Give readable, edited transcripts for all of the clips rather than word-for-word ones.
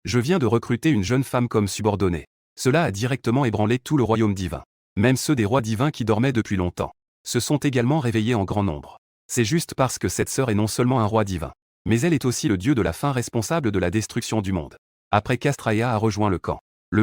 Je viens de recruter une jeune femme comme subordonnée. Cela a directement ébranlé tout le royaume divin. Même ceux des rois divins qui dormaient depuis longtemps se sont également réveillés en grand nombre. C'est juste parce que cette sœur est non seulement un roi divin, mais elle est aussi le dieu de la fin responsable de la destruction du monde. Après qu'Astraya a rejoint le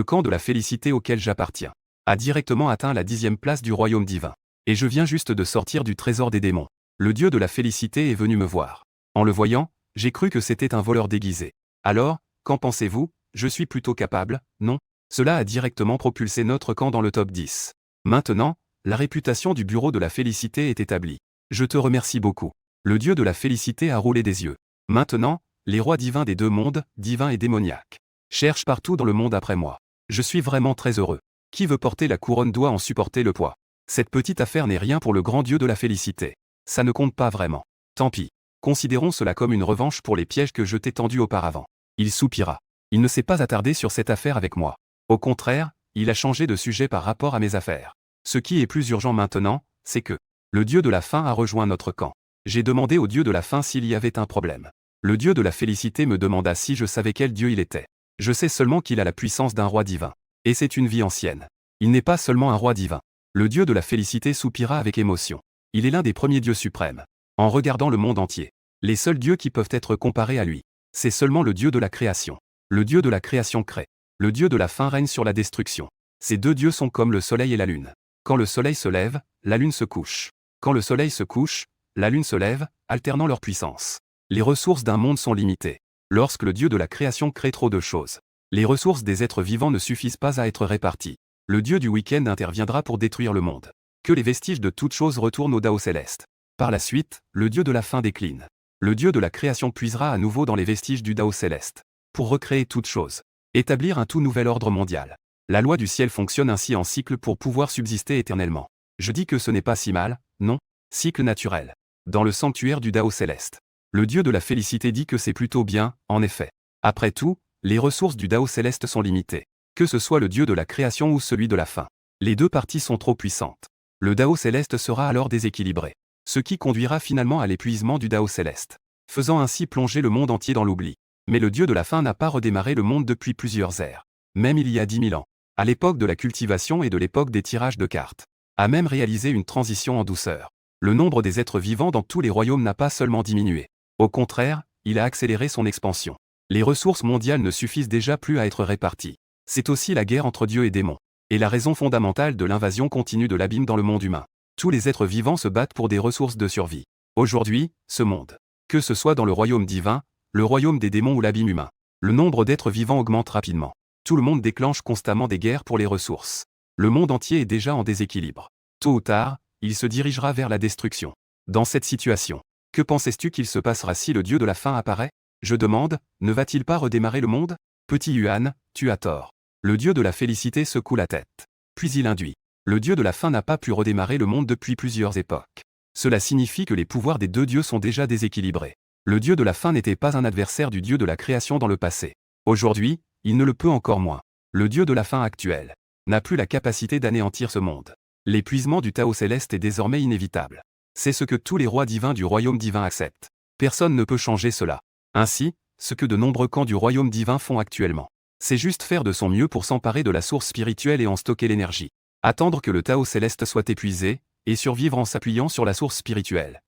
camp de la félicité auquel j'appartiens, a directement atteint la 10e place du royaume divin. Et je viens juste de sortir du trésor des démons. Le dieu de la félicité est venu me voir. En le voyant, j'ai cru que c'était un voleur déguisé. Alors, qu'en pensez-vous? Je suis plutôt capable, non? Cela a directement propulsé notre camp dans le top 10. Maintenant, la réputation du bureau de la félicité est établie. Je te remercie beaucoup. Le dieu de la félicité a roulé des yeux. Maintenant, les rois divins des deux mondes, divins et démoniaques, cherchent partout dans le monde après moi. Je suis vraiment très heureux. Qui veut porter la couronne doit en supporter le poids. Cette petite affaire n'est rien pour le grand dieu de la félicité. Ça ne compte pas vraiment. Tant pis. Considérons cela comme une revanche pour les pièges que je t'ai tendus auparavant. Il soupira. Il ne s'est pas attardé sur cette affaire avec moi. Au contraire, il a changé de sujet par rapport à mes affaires. Ce qui est plus urgent maintenant, c'est que le dieu de la fin a rejoint notre camp. J'ai demandé au dieu de la fin s'il y avait un problème. Le dieu de la félicité me demanda si je savais quel dieu il était. Je sais seulement qu'il a la puissance d'un roi divin. Et c'est une vie ancienne. Il n'est pas seulement un roi divin. Le dieu de la félicité soupira avec émotion. Il est l'un des premiers dieux suprêmes. En regardant le monde entier, les seuls dieux qui peuvent être comparés à lui, c'est seulement le dieu de la création. Le dieu de la création crée. Le dieu de la fin règne sur la destruction. Ces deux dieux sont comme le soleil et la lune. Quand le soleil se lève, la lune se couche. Quand le soleil se couche, la lune se lève, alternant leur puissance. Les ressources d'un monde sont limitées. Lorsque le dieu de la création crée trop de choses, les ressources des êtres vivants ne suffisent pas à être réparties. Le dieu du week-end interviendra pour détruire le monde. Que les vestiges de toutes choses retournent au Dao céleste. Par la suite, le dieu de la fin décline. Le dieu de la création puisera à nouveau dans les vestiges du Dao céleste. Pour recréer toutes choses. Établir un tout nouvel ordre mondial. La loi du ciel fonctionne ainsi en cycle pour pouvoir subsister éternellement. Je dis que ce n'est pas si mal, non? Cycle naturel. Dans le sanctuaire du Dao céleste. Le dieu de la félicité dit que c'est plutôt bien, en effet. Après tout, les ressources du Dao céleste sont limitées. Que ce soit le dieu de la création ou celui de la fin. Les deux parties sont trop puissantes. Le Dao céleste sera alors déséquilibré. Ce qui conduira finalement à l'épuisement du Dao céleste. Faisant ainsi plonger le monde entier dans l'oubli. Mais le dieu de la fin n'a pas redémarré le monde depuis plusieurs ères. Même il y a 10 000 ans. À l'époque de la cultivation et de l'époque des tirages de cartes. A même réalisé une transition en douceur. Le nombre des êtres vivants dans tous les royaumes n'a pas seulement diminué. Au contraire, il a accéléré son expansion. Les ressources mondiales ne suffisent déjà plus à être réparties. C'est aussi la guerre entre dieux et démons. Et la raison fondamentale de l'invasion continue de l'abîme dans le monde humain. Tous les êtres vivants se battent pour des ressources de survie. Aujourd'hui, ce monde. Que ce soit dans le royaume divin, le royaume des démons ou l'abîme humain. Le nombre d'êtres vivants augmente rapidement. Tout le monde déclenche constamment des guerres pour les ressources. Le monde entier est déjà en déséquilibre. Tôt ou tard, il se dirigera vers la destruction. Dans cette situation, que pensais-tu qu'il se passera si le dieu de la fin apparaît? Je demande, ne va-t-il pas redémarrer le monde? Petit Yuan, tu as tort. Le dieu de la félicité secoue la tête. Puis il induit. Le dieu de la fin n'a pas pu redémarrer le monde depuis plusieurs époques. Cela signifie que les pouvoirs des deux dieux sont déjà déséquilibrés. Le dieu de la fin n'était pas un adversaire du dieu de la création dans le passé. Aujourd'hui, il ne le peut encore moins. Le dieu de la fin actuel n'a plus la capacité d'anéantir ce monde. L'épuisement du Tao céleste est désormais inévitable. C'est ce que tous les rois divins du royaume divin acceptent. Personne ne peut changer cela. Ainsi, ce que de nombreux camps du royaume divin font actuellement, c'est juste faire de son mieux pour s'emparer de la source spirituelle et en stocker l'énergie. Attendre que le Tao céleste soit épuisé, et survivre en s'appuyant sur la source spirituelle.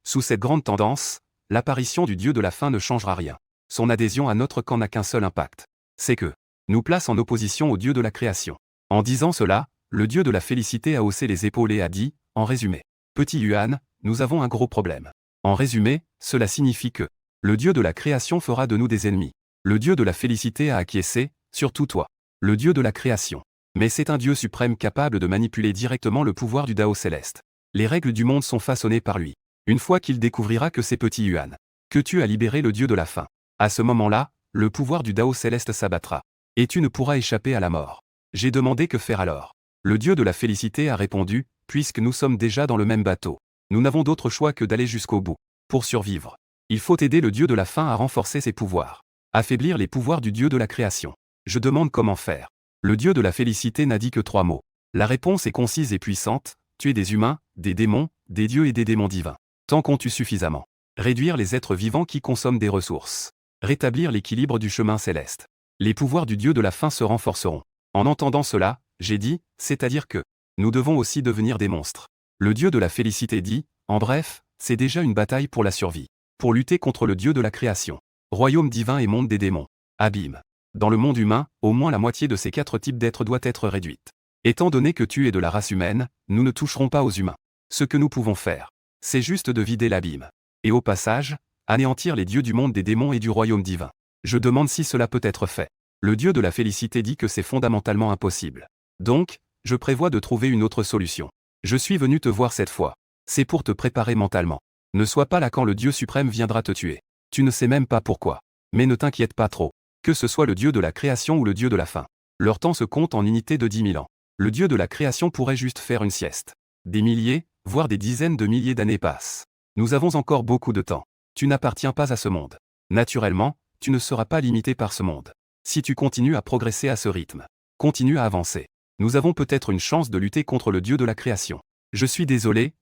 Sous cette grande tendance, l'apparition du dieu de la fin ne changera rien. Son adhésion à notre camp n'a qu'un seul impact. C'est que nous place en opposition au dieu de la création. En disant cela, le dieu de la félicité a haussé les épaules et a dit, en résumé, Petit Yuan, nous avons un gros problème. En résumé, cela signifie que le dieu de la création fera de nous des ennemis. Le dieu de la félicité a acquiescé, surtout toi, le dieu de la création. Mais c'est un dieu suprême capable de manipuler directement le pouvoir du Dao céleste. Les règles du monde sont façonnées par lui. Une fois qu'il découvrira que c'est Petit Yuan, que tu as libéré le dieu de la fin, à ce moment-là, le pouvoir du Dao céleste s'abattra. Et tu ne pourras échapper à la mort. J'ai demandé que faire alors. Le dieu de la félicité a répondu, puisque nous sommes déjà dans le même bateau. Nous n'avons d'autre choix que d'aller jusqu'au bout. Pour survivre, il faut aider le dieu de la fin à renforcer ses pouvoirs. Affaiblir les pouvoirs du dieu de la création. Je demande comment faire. Le dieu de la félicité n'a dit que 3 mots. La réponse est concise et puissante, tuer des humains, des démons, des dieux et des démons divins. Tant qu'on tue suffisamment. Réduire les êtres vivants qui consomment des ressources. rétablir l'équilibre du chemin céleste. Les pouvoirs du dieu de la fin se renforceront. En entendant cela, j'ai dit, c'est-à-dire que nous devons aussi devenir des monstres. Le dieu de la félicité dit, en bref, c'est déjà une bataille pour la survie. Pour lutter contre le dieu de la création. Royaume divin et monde des démons. Abîme. Dans le monde humain, au moins la moitié de ces 4 types d'êtres doit être réduite. Étant donné que tu es de la race humaine, nous ne toucherons pas aux humains. Ce que nous pouvons faire, c'est juste de vider l'abîme. Et au passage, anéantir les dieux du monde des démons et du royaume divin. Je demande si cela peut être fait. Le dieu de la félicité dit que c'est fondamentalement impossible. Donc, je prévois de trouver une autre solution. Je suis venu te voir cette fois. C'est pour te préparer mentalement. Ne sois pas là quand le Dieu suprême viendra te tuer. Tu ne sais même pas pourquoi. Mais ne t'inquiète pas trop. Que ce soit le Dieu de la création ou le Dieu de la fin. Leur temps se compte en unités de 10 000 ans. Le Dieu de la création pourrait juste faire une sieste. Des milliers, voire des dizaines de milliers d'années passent. Nous avons encore beaucoup de temps. Tu n'appartiens pas à ce monde. Naturellement, tu ne seras pas limité par ce monde. Si tu continues à progresser à ce rythme, continue à avancer. Nous avons peut-être une chance de lutter contre le Dieu de la création. Je suis désolé.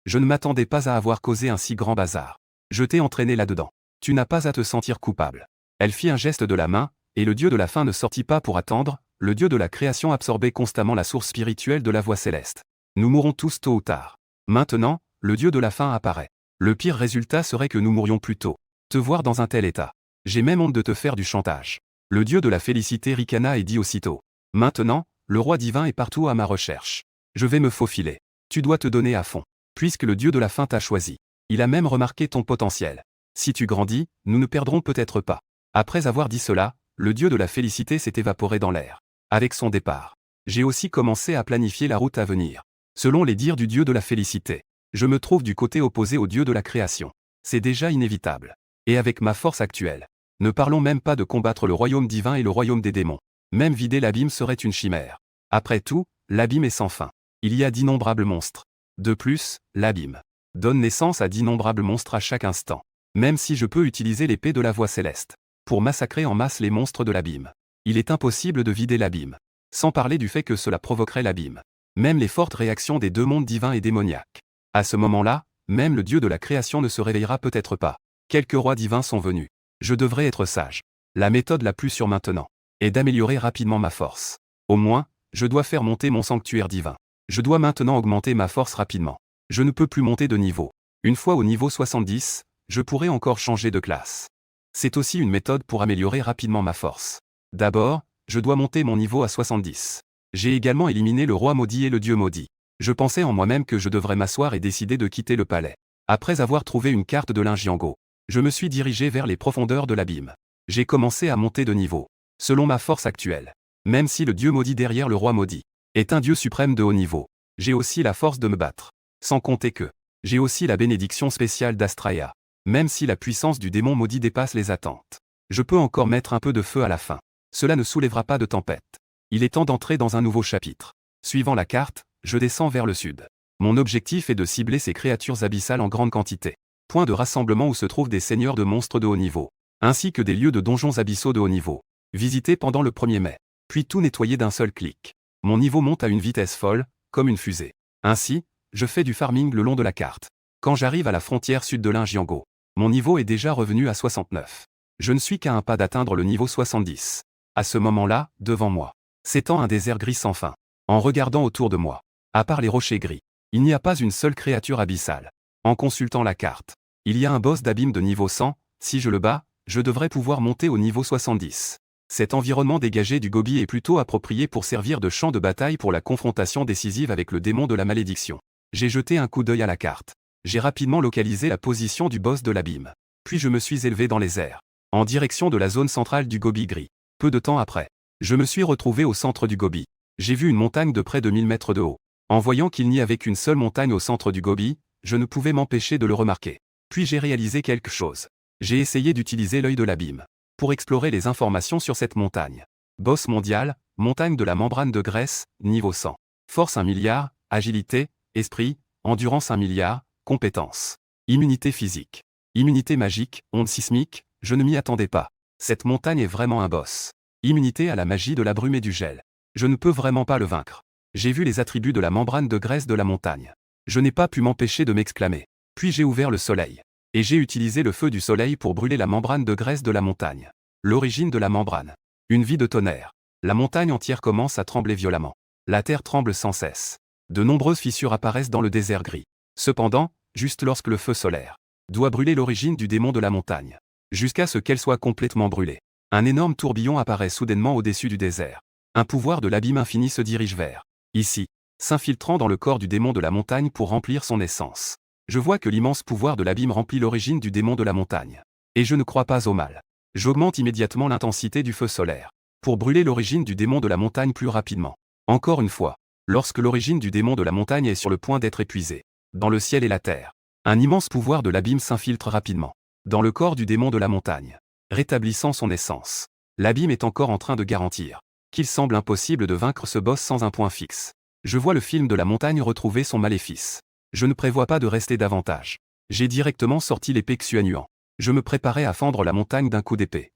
Je ne m'attendais pas à avoir causé un si grand bazar. Je t'ai entraîné là-dedans. Tu n'as pas à te sentir coupable. Elle fit un geste de la main, et le Dieu de la fin ne sortit pas pour attendre, le Dieu de la création absorbait constamment la source spirituelle de la voix céleste. Nous mourrons tous tôt ou tard. Maintenant, le Dieu de la fin apparaît. Le pire résultat serait que nous mourions plus tôt. Te voir dans un tel état. J'ai même honte de te faire du chantage. Le Dieu de la félicité ricana et dit aussitôt. Maintenant, le roi divin est partout à ma recherche. Je vais me faufiler. Tu dois te donner à fond. Puisque le Dieu de la fin t'a choisi. Il a même remarqué ton potentiel. Si tu grandis, nous ne perdrons peut-être pas. Après avoir dit cela, le Dieu de la félicité s'est évaporé dans l'air. Avec son départ, j'ai aussi commencé à planifier la route à venir. Selon les dires du Dieu de la félicité, je me trouve du côté opposé au Dieu de la création. C'est déjà inévitable. Et avec ma force actuelle, ne parlons même pas de combattre le royaume divin et le royaume des démons. Même vider l'abîme serait une chimère. Après tout, l'abîme est sans fin. Il y a d'innombrables monstres. De plus, l'abîme donne naissance à d'innombrables monstres à chaque instant. Même si je peux utiliser l'épée de la voix céleste pour massacrer en masse les monstres de l'abîme. Il est impossible de vider l'abîme. Sans parler du fait que cela provoquerait l'abîme. Même les fortes réactions des deux mondes divins et démoniaques. À ce moment-là, même le Dieu de la création ne se réveillera peut-être pas. Quelques rois divins sont venus. Je devrais être sage. La méthode la plus sûre maintenant est d'améliorer rapidement ma force. Au moins, je dois faire monter mon sanctuaire divin. Je dois maintenant augmenter ma force rapidement. Je ne peux plus monter de niveau. Une fois au niveau 70, je pourrai encore changer de classe. C'est aussi une méthode pour améliorer rapidement ma force. D'abord, je dois monter mon niveau à 70. J'ai également éliminé le roi maudit et le dieu maudit. Je pensais en moi-même que je devrais m'asseoir et décider de quitter le palais. Après avoir trouvé une carte de l'Injiango, je me suis dirigé vers les profondeurs de l'abîme. J'ai commencé à monter de niveau, selon ma force actuelle. Même si le dieu maudit derrière le roi maudit est un dieu suprême de haut niveau, j'ai aussi la force de me battre. Sans compter que j'ai aussi la bénédiction spéciale d'Astraea. Même si la puissance du démon maudit dépasse les attentes, je peux encore mettre un peu de feu à la fin. Cela ne soulèvera pas de tempête. Il est temps d'entrer dans un nouveau chapitre. Suivant la carte, je descends vers le sud. Mon objectif est de cibler ces créatures abyssales en grande quantité. Point de rassemblement où se trouvent des seigneurs de monstres de haut niveau, ainsi que des lieux de donjons abyssaux de haut niveau, visités pendant le 1er mai. Puis tout nettoyer d'un seul clic. Mon niveau monte à une vitesse folle, comme une fusée. Ainsi, je fais du farming le long de la carte. Quand j'arrive à la frontière sud de l'Injiango, mon niveau est déjà revenu à 69. Je ne suis qu'à un pas d'atteindre le niveau 70. À ce moment-là, devant moi, s'étend un désert gris sans fin. En regardant autour de moi, à part les rochers gris, il n'y a pas une seule créature abyssale. En consultant la carte, il y a un boss d'abîme de niveau 100, si je le bats, je devrais pouvoir monter au niveau 70. Cet environnement dégagé du Gobi est plutôt approprié pour servir de champ de bataille pour la confrontation décisive avec le démon de la malédiction. J'ai jeté un coup d'œil à la carte. J'ai rapidement localisé la position du boss de l'abîme. Puis je me suis élevé dans les airs, en direction de la zone centrale du Gobi gris. Peu de temps après, je me suis retrouvé au centre du Gobi. J'ai vu une montagne de près de 1000 mètres de haut. En voyant qu'il n'y avait qu'une seule montagne au centre du Gobi, je ne pouvais m'empêcher de le remarquer. Puis j'ai réalisé quelque chose. J'ai essayé d'utiliser l'œil de l'abîme pour explorer les informations sur cette montagne. Boss mondial, montagne de la membrane de graisse, niveau 100. Force 1 milliard, agilité, esprit, endurance 1 milliard, compétences. Immunité physique. Immunité magique, onde sismique, je ne m'y attendais pas. Cette montagne est vraiment un boss. Immunité à la magie de la brume et du gel. Je ne peux vraiment pas le vaincre. J'ai vu les attributs de la membrane de graisse de la montagne. Je n'ai pas pu m'empêcher de m'exclamer. Puis j'ai ouvert le soleil. Et j'ai utilisé le feu du soleil pour brûler la membrane de graisse de la montagne. L'origine de la membrane. Une vie de tonnerre. La montagne entière commence à trembler violemment. La terre tremble sans cesse. De nombreuses fissures apparaissent dans le désert gris. Cependant, juste lorsque le feu solaire doit brûler l'origine du démon de la montagne, jusqu'à ce qu'elle soit complètement brûlée, un énorme tourbillon apparaît soudainement au-dessus du désert. Un pouvoir de l'abîme infini se dirige vers ici, s'infiltrant dans le corps du démon de la montagne pour remplir son essence. Je vois que l'immense pouvoir de l'abîme remplit l'origine du démon de la montagne. Et je ne crois pas au mal. J'augmente immédiatement l'intensité du feu solaire pour brûler l'origine du démon de la montagne plus rapidement. Encore une fois, lorsque l'origine du démon de la montagne est sur le point d'être épuisée, dans le ciel et la terre, un immense pouvoir de l'abîme s'infiltre rapidement dans le corps du démon de la montagne, rétablissant son essence. L'abîme est encore en train de garantir qu'il semble impossible de vaincre ce boss sans un point fixe. Je vois le film de la montagne retrouver son maléfice. Je ne prévois pas de rester davantage. J'ai directement sorti l'épée Xuanyuan. Je me préparais à fendre la montagne d'un coup d'épée.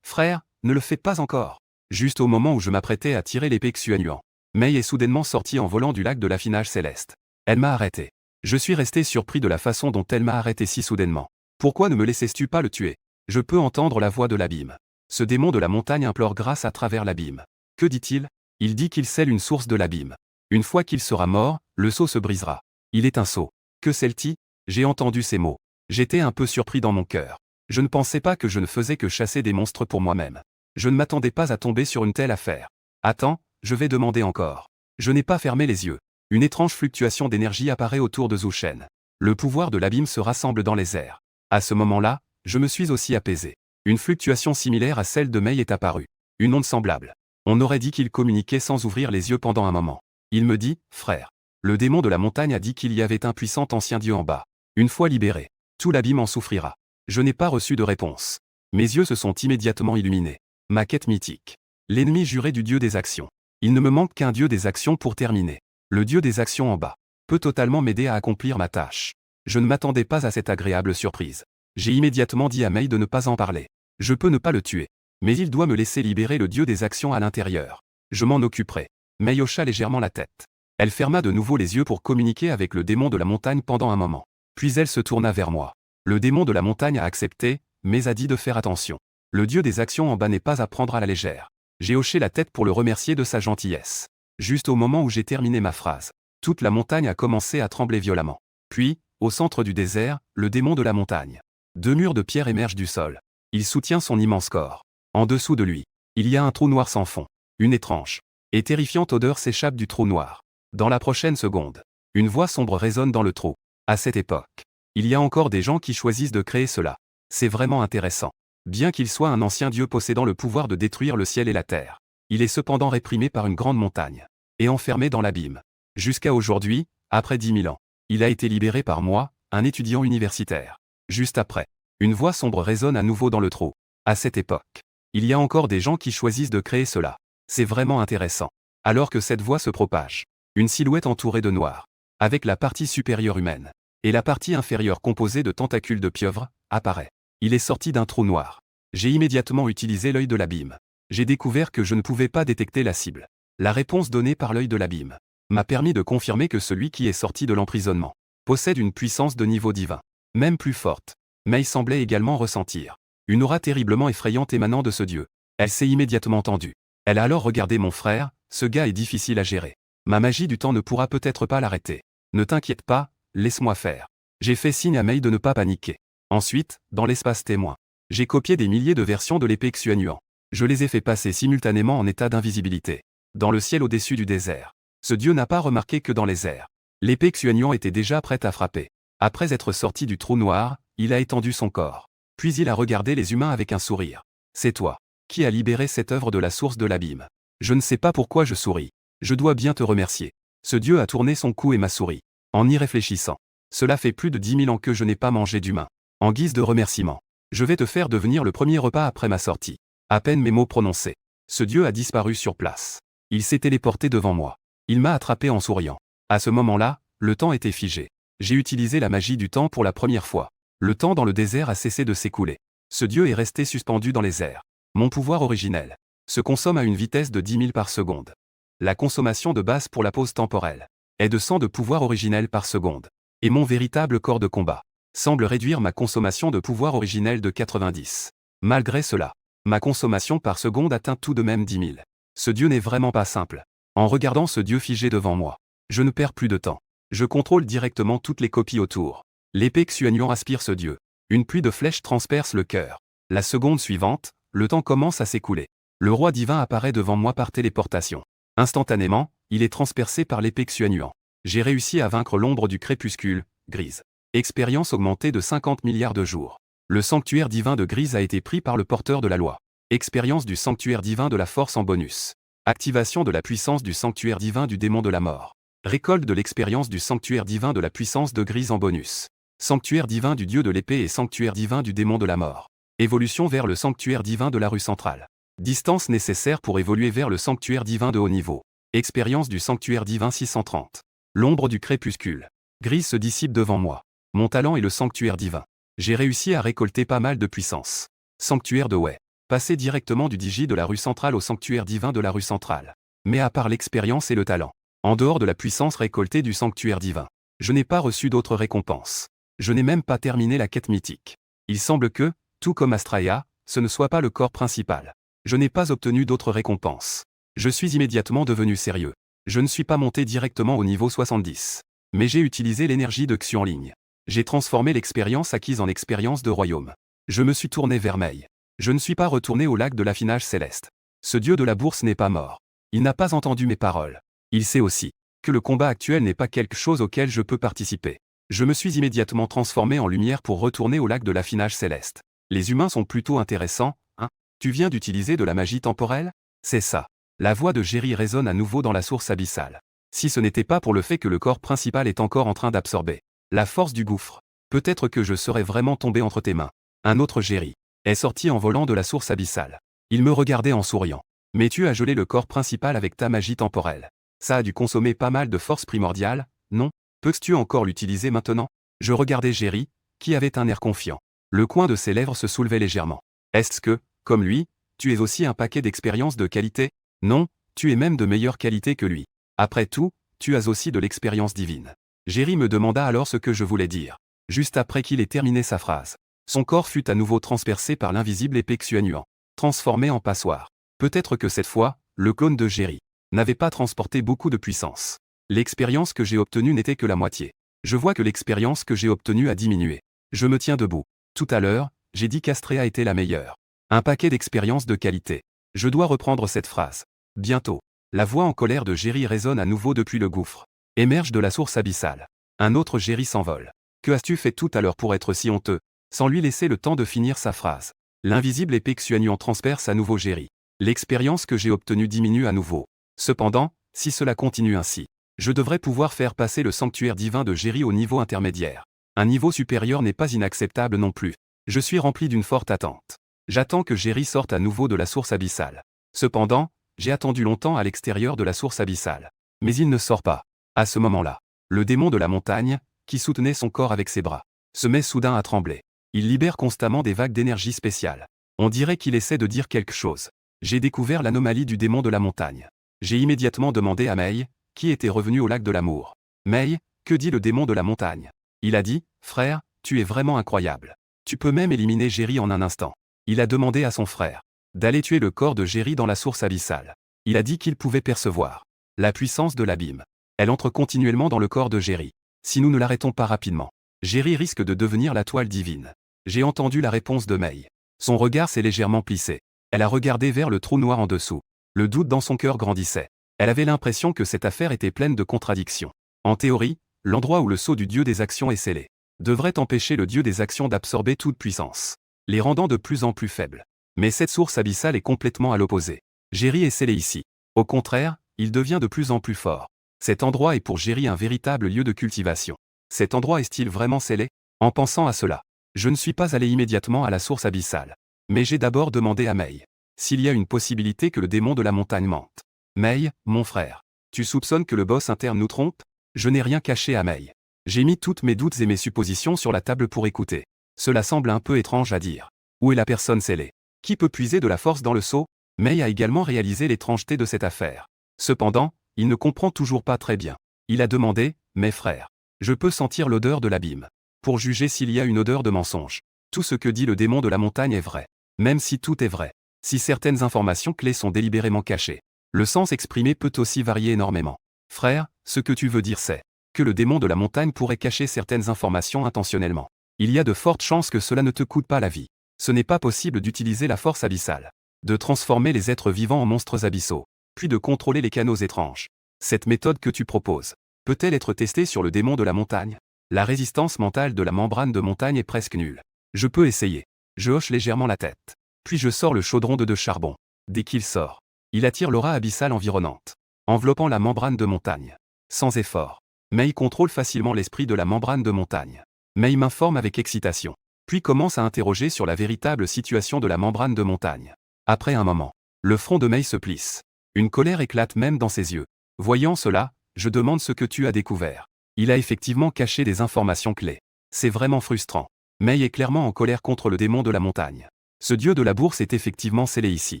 Frère, ne le faites pas encore. Juste au moment où je m'apprêtais à tirer l'épée Xuanyuan, Mei est soudainement sortie en volant du lac de l'affinage céleste. Elle m'a arrêté. Je suis resté surpris de la façon dont elle m'a arrêté si soudainement. Pourquoi ne me laissais-tu pas le tuer? Je peux entendre la voix de l'abîme. Ce démon de la montagne implore grâce à travers l'abîme. Que dit-il? Il dit qu'il scelle une source de l'abîme. Une fois qu'il sera mort, le seau se brisera. Il est un seau. Que scelle-t-il? J'ai entendu ces mots. J'étais un peu surpris dans mon cœur. Je ne pensais pas que je ne faisais que chasser des monstres pour moi-même. Je ne m'attendais pas à tomber sur une telle affaire. Attends, je vais demander encore. Je n'ai pas fermé les yeux. Une étrange fluctuation d'énergie apparaît autour de Zhou Shen. Le pouvoir de l'abîme se rassemble dans les airs. À ce moment-là, je me suis aussi apaisé. Une fluctuation similaire à celle de Mei est apparue. Une onde semblable. On aurait dit qu'il communiquait sans ouvrir les yeux pendant un moment. Il me dit, frère. Le démon de la montagne a dit qu'il y avait un puissant ancien dieu en bas. Une fois libéré, tout l'abîme en souffrira. Je n'ai pas reçu de réponse. Mes yeux se sont immédiatement illuminés. Ma quête mythique. L'ennemi juré du dieu des actions. Il ne me manque qu'un dieu des actions pour terminer. Le dieu des actions en bas peut totalement m'aider à accomplir ma tâche. Je ne m'attendais pas à cette agréable surprise. J'ai immédiatement dit à Mei de ne pas en parler. Je peux ne pas le tuer. Mais il doit me laisser libérer le dieu des actions à l'intérieur. Je m'en occuperai. Mei hocha légèrement la tête. Elle ferma de nouveau les yeux pour communiquer avec le démon de la montagne pendant un moment. Puis elle se tourna vers moi. Le démon de la montagne a accepté, mais a dit de faire attention. Le dieu des actions en bas n'est pas à prendre à la légère. J'ai hoché la tête pour le remercier de sa gentillesse. Juste au moment où j'ai terminé ma phrase, toute la montagne a commencé à trembler violemment. Puis, au centre du désert, le démon de la montagne. 2 murs de pierre émergent du sol. Il soutient son immense corps. En dessous de lui, il y a un trou noir sans fond. Une étrange et terrifiante odeur s'échappe du trou noir. Dans la prochaine seconde, une voix sombre résonne dans le trou. À cette époque, il y a encore des gens qui choisissent de créer cela. C'est vraiment intéressant. Bien qu'il soit un ancien dieu possédant le pouvoir de détruire le ciel et la terre, il est cependant réprimé par une grande montagne et enfermé dans l'abîme. Jusqu'à aujourd'hui, après 10 000 ans, il a été libéré par moi, un étudiant universitaire. Juste après, une voix sombre résonne à nouveau dans le trou. À cette époque, il y a encore des gens qui choisissent de créer cela. C'est vraiment intéressant. Alors que cette voix se propage, une silhouette entourée de noir, avec la partie supérieure humaine et la partie inférieure composée de tentacules de pieuvre, apparaît. Il est sorti d'un trou noir. J'ai immédiatement utilisé l'œil de l'abîme. J'ai découvert que je ne pouvais pas détecter la cible. La réponse donnée par l'œil de l'abîme m'a permis de confirmer que celui qui est sorti de l'emprisonnement possède une puissance de niveau divin, même plus forte. Mais il semblait également ressentir une aura terriblement effrayante émanant de ce dieu. Elle s'est immédiatement tendue. Elle a alors regardé mon frère, ce gars est difficile à gérer. Ma magie du temps ne pourra peut-être pas l'arrêter. Ne t'inquiète pas, laisse-moi faire. J'ai fait signe à Mei de ne pas paniquer. Ensuite, dans l'espace témoin, j'ai copié des milliers de versions de l'épée Xuanyuan. Je les ai fait passer simultanément en état d'invisibilité. Dans le ciel au-dessus du désert. Ce dieu n'a pas remarqué que dans les airs, l'épée Xuanyuan était déjà prête à frapper. Après être sorti du trou noir, il a étendu son corps. Puis il a regardé les humains avec un sourire. C'est toi qui as libéré cette œuvre de la source de l'abîme. Je ne sais pas pourquoi je souris. Je dois bien te remercier. Ce dieu a tourné son cou et m'a souri. En y réfléchissant. Cela fait plus de 10 000 ans que je n'ai pas mangé d'humain. En guise de remerciement, je vais te faire devenir le premier repas après ma sortie. À peine mes mots prononcés, ce dieu a disparu sur place. Il s'est téléporté devant moi. Il m'a attrapé en souriant. À ce moment-là, le temps était figé. J'ai utilisé la magie du temps pour la première fois. Le temps dans le désert a cessé de s'écouler. Ce dieu est resté suspendu dans les airs. Mon pouvoir originel se consomme à une vitesse de 10 000 par seconde. La consommation de base pour la pause temporelle est de 100 de pouvoir originel par seconde. Et mon véritable corps de combat semble réduire ma consommation de pouvoir originelle de 90. Malgré cela, ma consommation par seconde atteint tout de même 10 000. Ce dieu n'est vraiment pas simple. En regardant ce dieu figé devant moi, je ne perds plus de temps. Je contrôle directement toutes les copies autour. L'épée Xuanyuan aspire ce dieu. Une pluie de flèches transperce le cœur. La seconde suivante, le temps commence à s'écouler. Le roi divin apparaît devant moi par téléportation. Instantanément, il est transpercé par l'épée Xuanyuan. J'ai réussi à vaincre l'ombre du crépuscule, Grise. Expérience augmentée de 50 milliards de jours. Le sanctuaire divin de Grise a été pris par le porteur de la loi. Expérience du sanctuaire divin de la force en bonus. Activation de la puissance du sanctuaire divin du démon de la mort. Récolte de l'expérience du sanctuaire divin de la puissance de Grise en bonus. Sanctuaire divin du dieu de l'épée et sanctuaire divin du démon de la mort. Évolution vers le sanctuaire divin de la rue centrale. Distance nécessaire pour évoluer vers le sanctuaire divin de haut niveau. Expérience du sanctuaire divin 630. L'ombre du crépuscule. Grise se dissipe devant moi. Mon talent est le sanctuaire divin. J'ai réussi à récolter pas mal de puissance. Sanctuaire de Wei. Passer directement du digi de la rue centrale au sanctuaire divin de la rue centrale. Mais à part l'expérience et le talent, en dehors de la puissance récoltée du sanctuaire divin, je n'ai pas reçu d'autres récompenses. Je n'ai même pas terminé la quête mythique. Il semble que, tout comme Astraea, ce ne soit pas le corps principal. Je n'ai pas obtenu d'autres récompenses. Je suis immédiatement devenu sérieux. Je ne suis pas monté directement au niveau 70. Mais j'ai utilisé l'énergie de Xuanling. J'ai transformé l'expérience acquise en expérience de royaume. Je me suis tourné vers Mei. Je ne suis pas retourné au lac de l'affinage céleste. Ce dieu de la bourse n'est pas mort. Il n'a pas entendu mes paroles. Il sait aussi que le combat actuel n'est pas quelque chose auquel je peux participer. Je me suis immédiatement transformé en lumière pour retourner au lac de l'affinage céleste. Les humains sont plutôt intéressants, hein? Tu viens d'utiliser de la magie temporelle? C'est ça. La voix de Jerry résonne à nouveau dans la source abyssale. Si ce n'était pas pour le fait que le corps principal est encore en train d'absorber la force du gouffre, peut-être que je serais vraiment tombé entre tes mains. Un autre Jerry est sorti en volant de la source abyssale. Il me regardait en souriant. Mais tu as gelé le corps principal avec ta magie temporelle. Ça a dû consommer pas mal de force primordiale, non? Peux-tu encore l'utiliser maintenant? Je regardais Jerry, qui avait un air confiant. Le coin de ses lèvres se soulevait légèrement. Est-ce que, comme lui, tu es aussi un paquet d'expériences de qualité? Non, tu es même de meilleure qualité que lui. Après tout, tu as aussi de l'expérience divine. Jerry me demanda alors ce que je voulais dire. Juste après qu'il ait terminé sa phrase. Son corps fut à nouveau transpercé par l'invisible épée Xuanyuan, transformé en passoire. Peut-être que cette fois, le clone de Jerry n'avait pas transporté beaucoup de puissance. L'expérience que j'ai obtenue n'était que la moitié. Je vois que l'expérience que j'ai obtenue a diminué. Je me tiens debout. Tout à l'heure, j'ai dit qu'Astrea était la meilleure. Un paquet d'expériences de qualité. Je dois reprendre cette phrase. Bientôt. La voix en colère de Jerry résonne à nouveau depuis le gouffre. Émerge de la source abyssale. Un autre Jerry s'envole. Que as-tu fait tout à l'heure pour être si honteux? Sans lui laisser le temps de finir sa phrase. L'invisible épée Xuanyuan transperce à nouveau Jerry. L'expérience que j'ai obtenue diminue à nouveau. Cependant, si cela continue ainsi, je devrais pouvoir faire passer le sanctuaire divin de Jerry au niveau intermédiaire. Un niveau supérieur n'est pas inacceptable non plus. Je suis rempli d'une forte attente. J'attends que Jerry sorte à nouveau de la source abyssale. Cependant, j'ai attendu longtemps à l'extérieur de la source abyssale. Mais il ne sort pas. À ce moment-là, le démon de la montagne, qui soutenait son corps avec ses bras, se met soudain à trembler. Il libère constamment des vagues d'énergie spéciale. On dirait qu'il essaie de dire quelque chose. J'ai découvert l'anomalie du démon de la montagne. J'ai immédiatement demandé à Mei, qui était revenu au lac de l'amour. Mei, que dit le démon de la montagne? Il a dit, frère, tu es vraiment incroyable. Tu peux même éliminer Jerry en un instant. Il a demandé à son frère d'aller tuer le corps de Jerry dans la source abyssale. Il a dit qu'il pouvait percevoir la puissance de l'abîme. Elle entre continuellement dans le corps de Jerry. Si nous ne l'arrêtons pas rapidement, Jerry risque de devenir la toile divine. J'ai entendu la réponse de Mei. Son regard s'est légèrement plissé. Elle a regardé vers le trou noir en dessous. Le doute dans son cœur grandissait. Elle avait l'impression que cette affaire était pleine de contradictions. En théorie, l'endroit où le sceau du dieu des actions est scellé devrait empêcher le dieu des actions d'absorber toute puissance, les rendant de plus en plus faibles. Mais cette source abyssale est complètement à l'opposé. Jerry est scellé ici. Au contraire, il devient de plus en plus fort. Cet endroit est pour Jerry un véritable lieu de cultivation. Cet endroit est-il vraiment scellé? En pensant à cela, je ne suis pas allé immédiatement à la source abyssale. Mais j'ai d'abord demandé à Mei s'il y a une possibilité que le démon de la montagne mente. Mei, mon frère, tu soupçonnes que le boss interne nous trompe? Je n'ai rien caché à Mei. J'ai mis toutes mes doutes et mes suppositions sur la table pour écouter. Cela semble un peu étrange à dire. Où est la personne scellée? Qui peut puiser de la force dans le seau? Mei a également réalisé l'étrangeté de cette affaire. Cependant, il ne comprend toujours pas très bien. Il a demandé, mes frères, je peux sentir l'odeur de l'abîme. pour juger s'il y a une odeur de mensonge. Tout ce que dit le démon de la montagne est vrai. Même si tout est vrai. Si certaines informations clés sont délibérément cachées. Le sens exprimé peut aussi varier énormément. Frère, ce que tu veux dire c'est que le démon de la montagne pourrait cacher certaines informations intentionnellement. Il y a de fortes chances que cela ne te coûte pas la vie. Ce n'est pas possible d'utiliser la force abyssale, de transformer les êtres vivants en monstres abyssaux, puis de contrôler les canaux étranges. Cette méthode que tu proposes, peut-elle être testée sur le démon de la montagne? La résistance mentale de la membrane de montagne est presque nulle. Je peux essayer. Je hoche légèrement la tête. Puis je sors le chaudron de charbon. Dès qu'il sort, il attire l'aura abyssale environnante, enveloppant la membrane de montagne. Sans effort. Mei contrôle facilement l'esprit de la membrane de montagne. Mei m'informe avec excitation. Puis commence à interroger sur la véritable situation de la membrane de montagne. Après un moment, le front de Mei se plisse. Une colère éclate même dans ses yeux. Voyant cela, je demande ce que tu as découvert. Il a effectivement caché des informations clés. C'est vraiment frustrant. Mei est clairement en colère contre le démon de la montagne. Ce dieu de la bourse est effectivement scellé ici.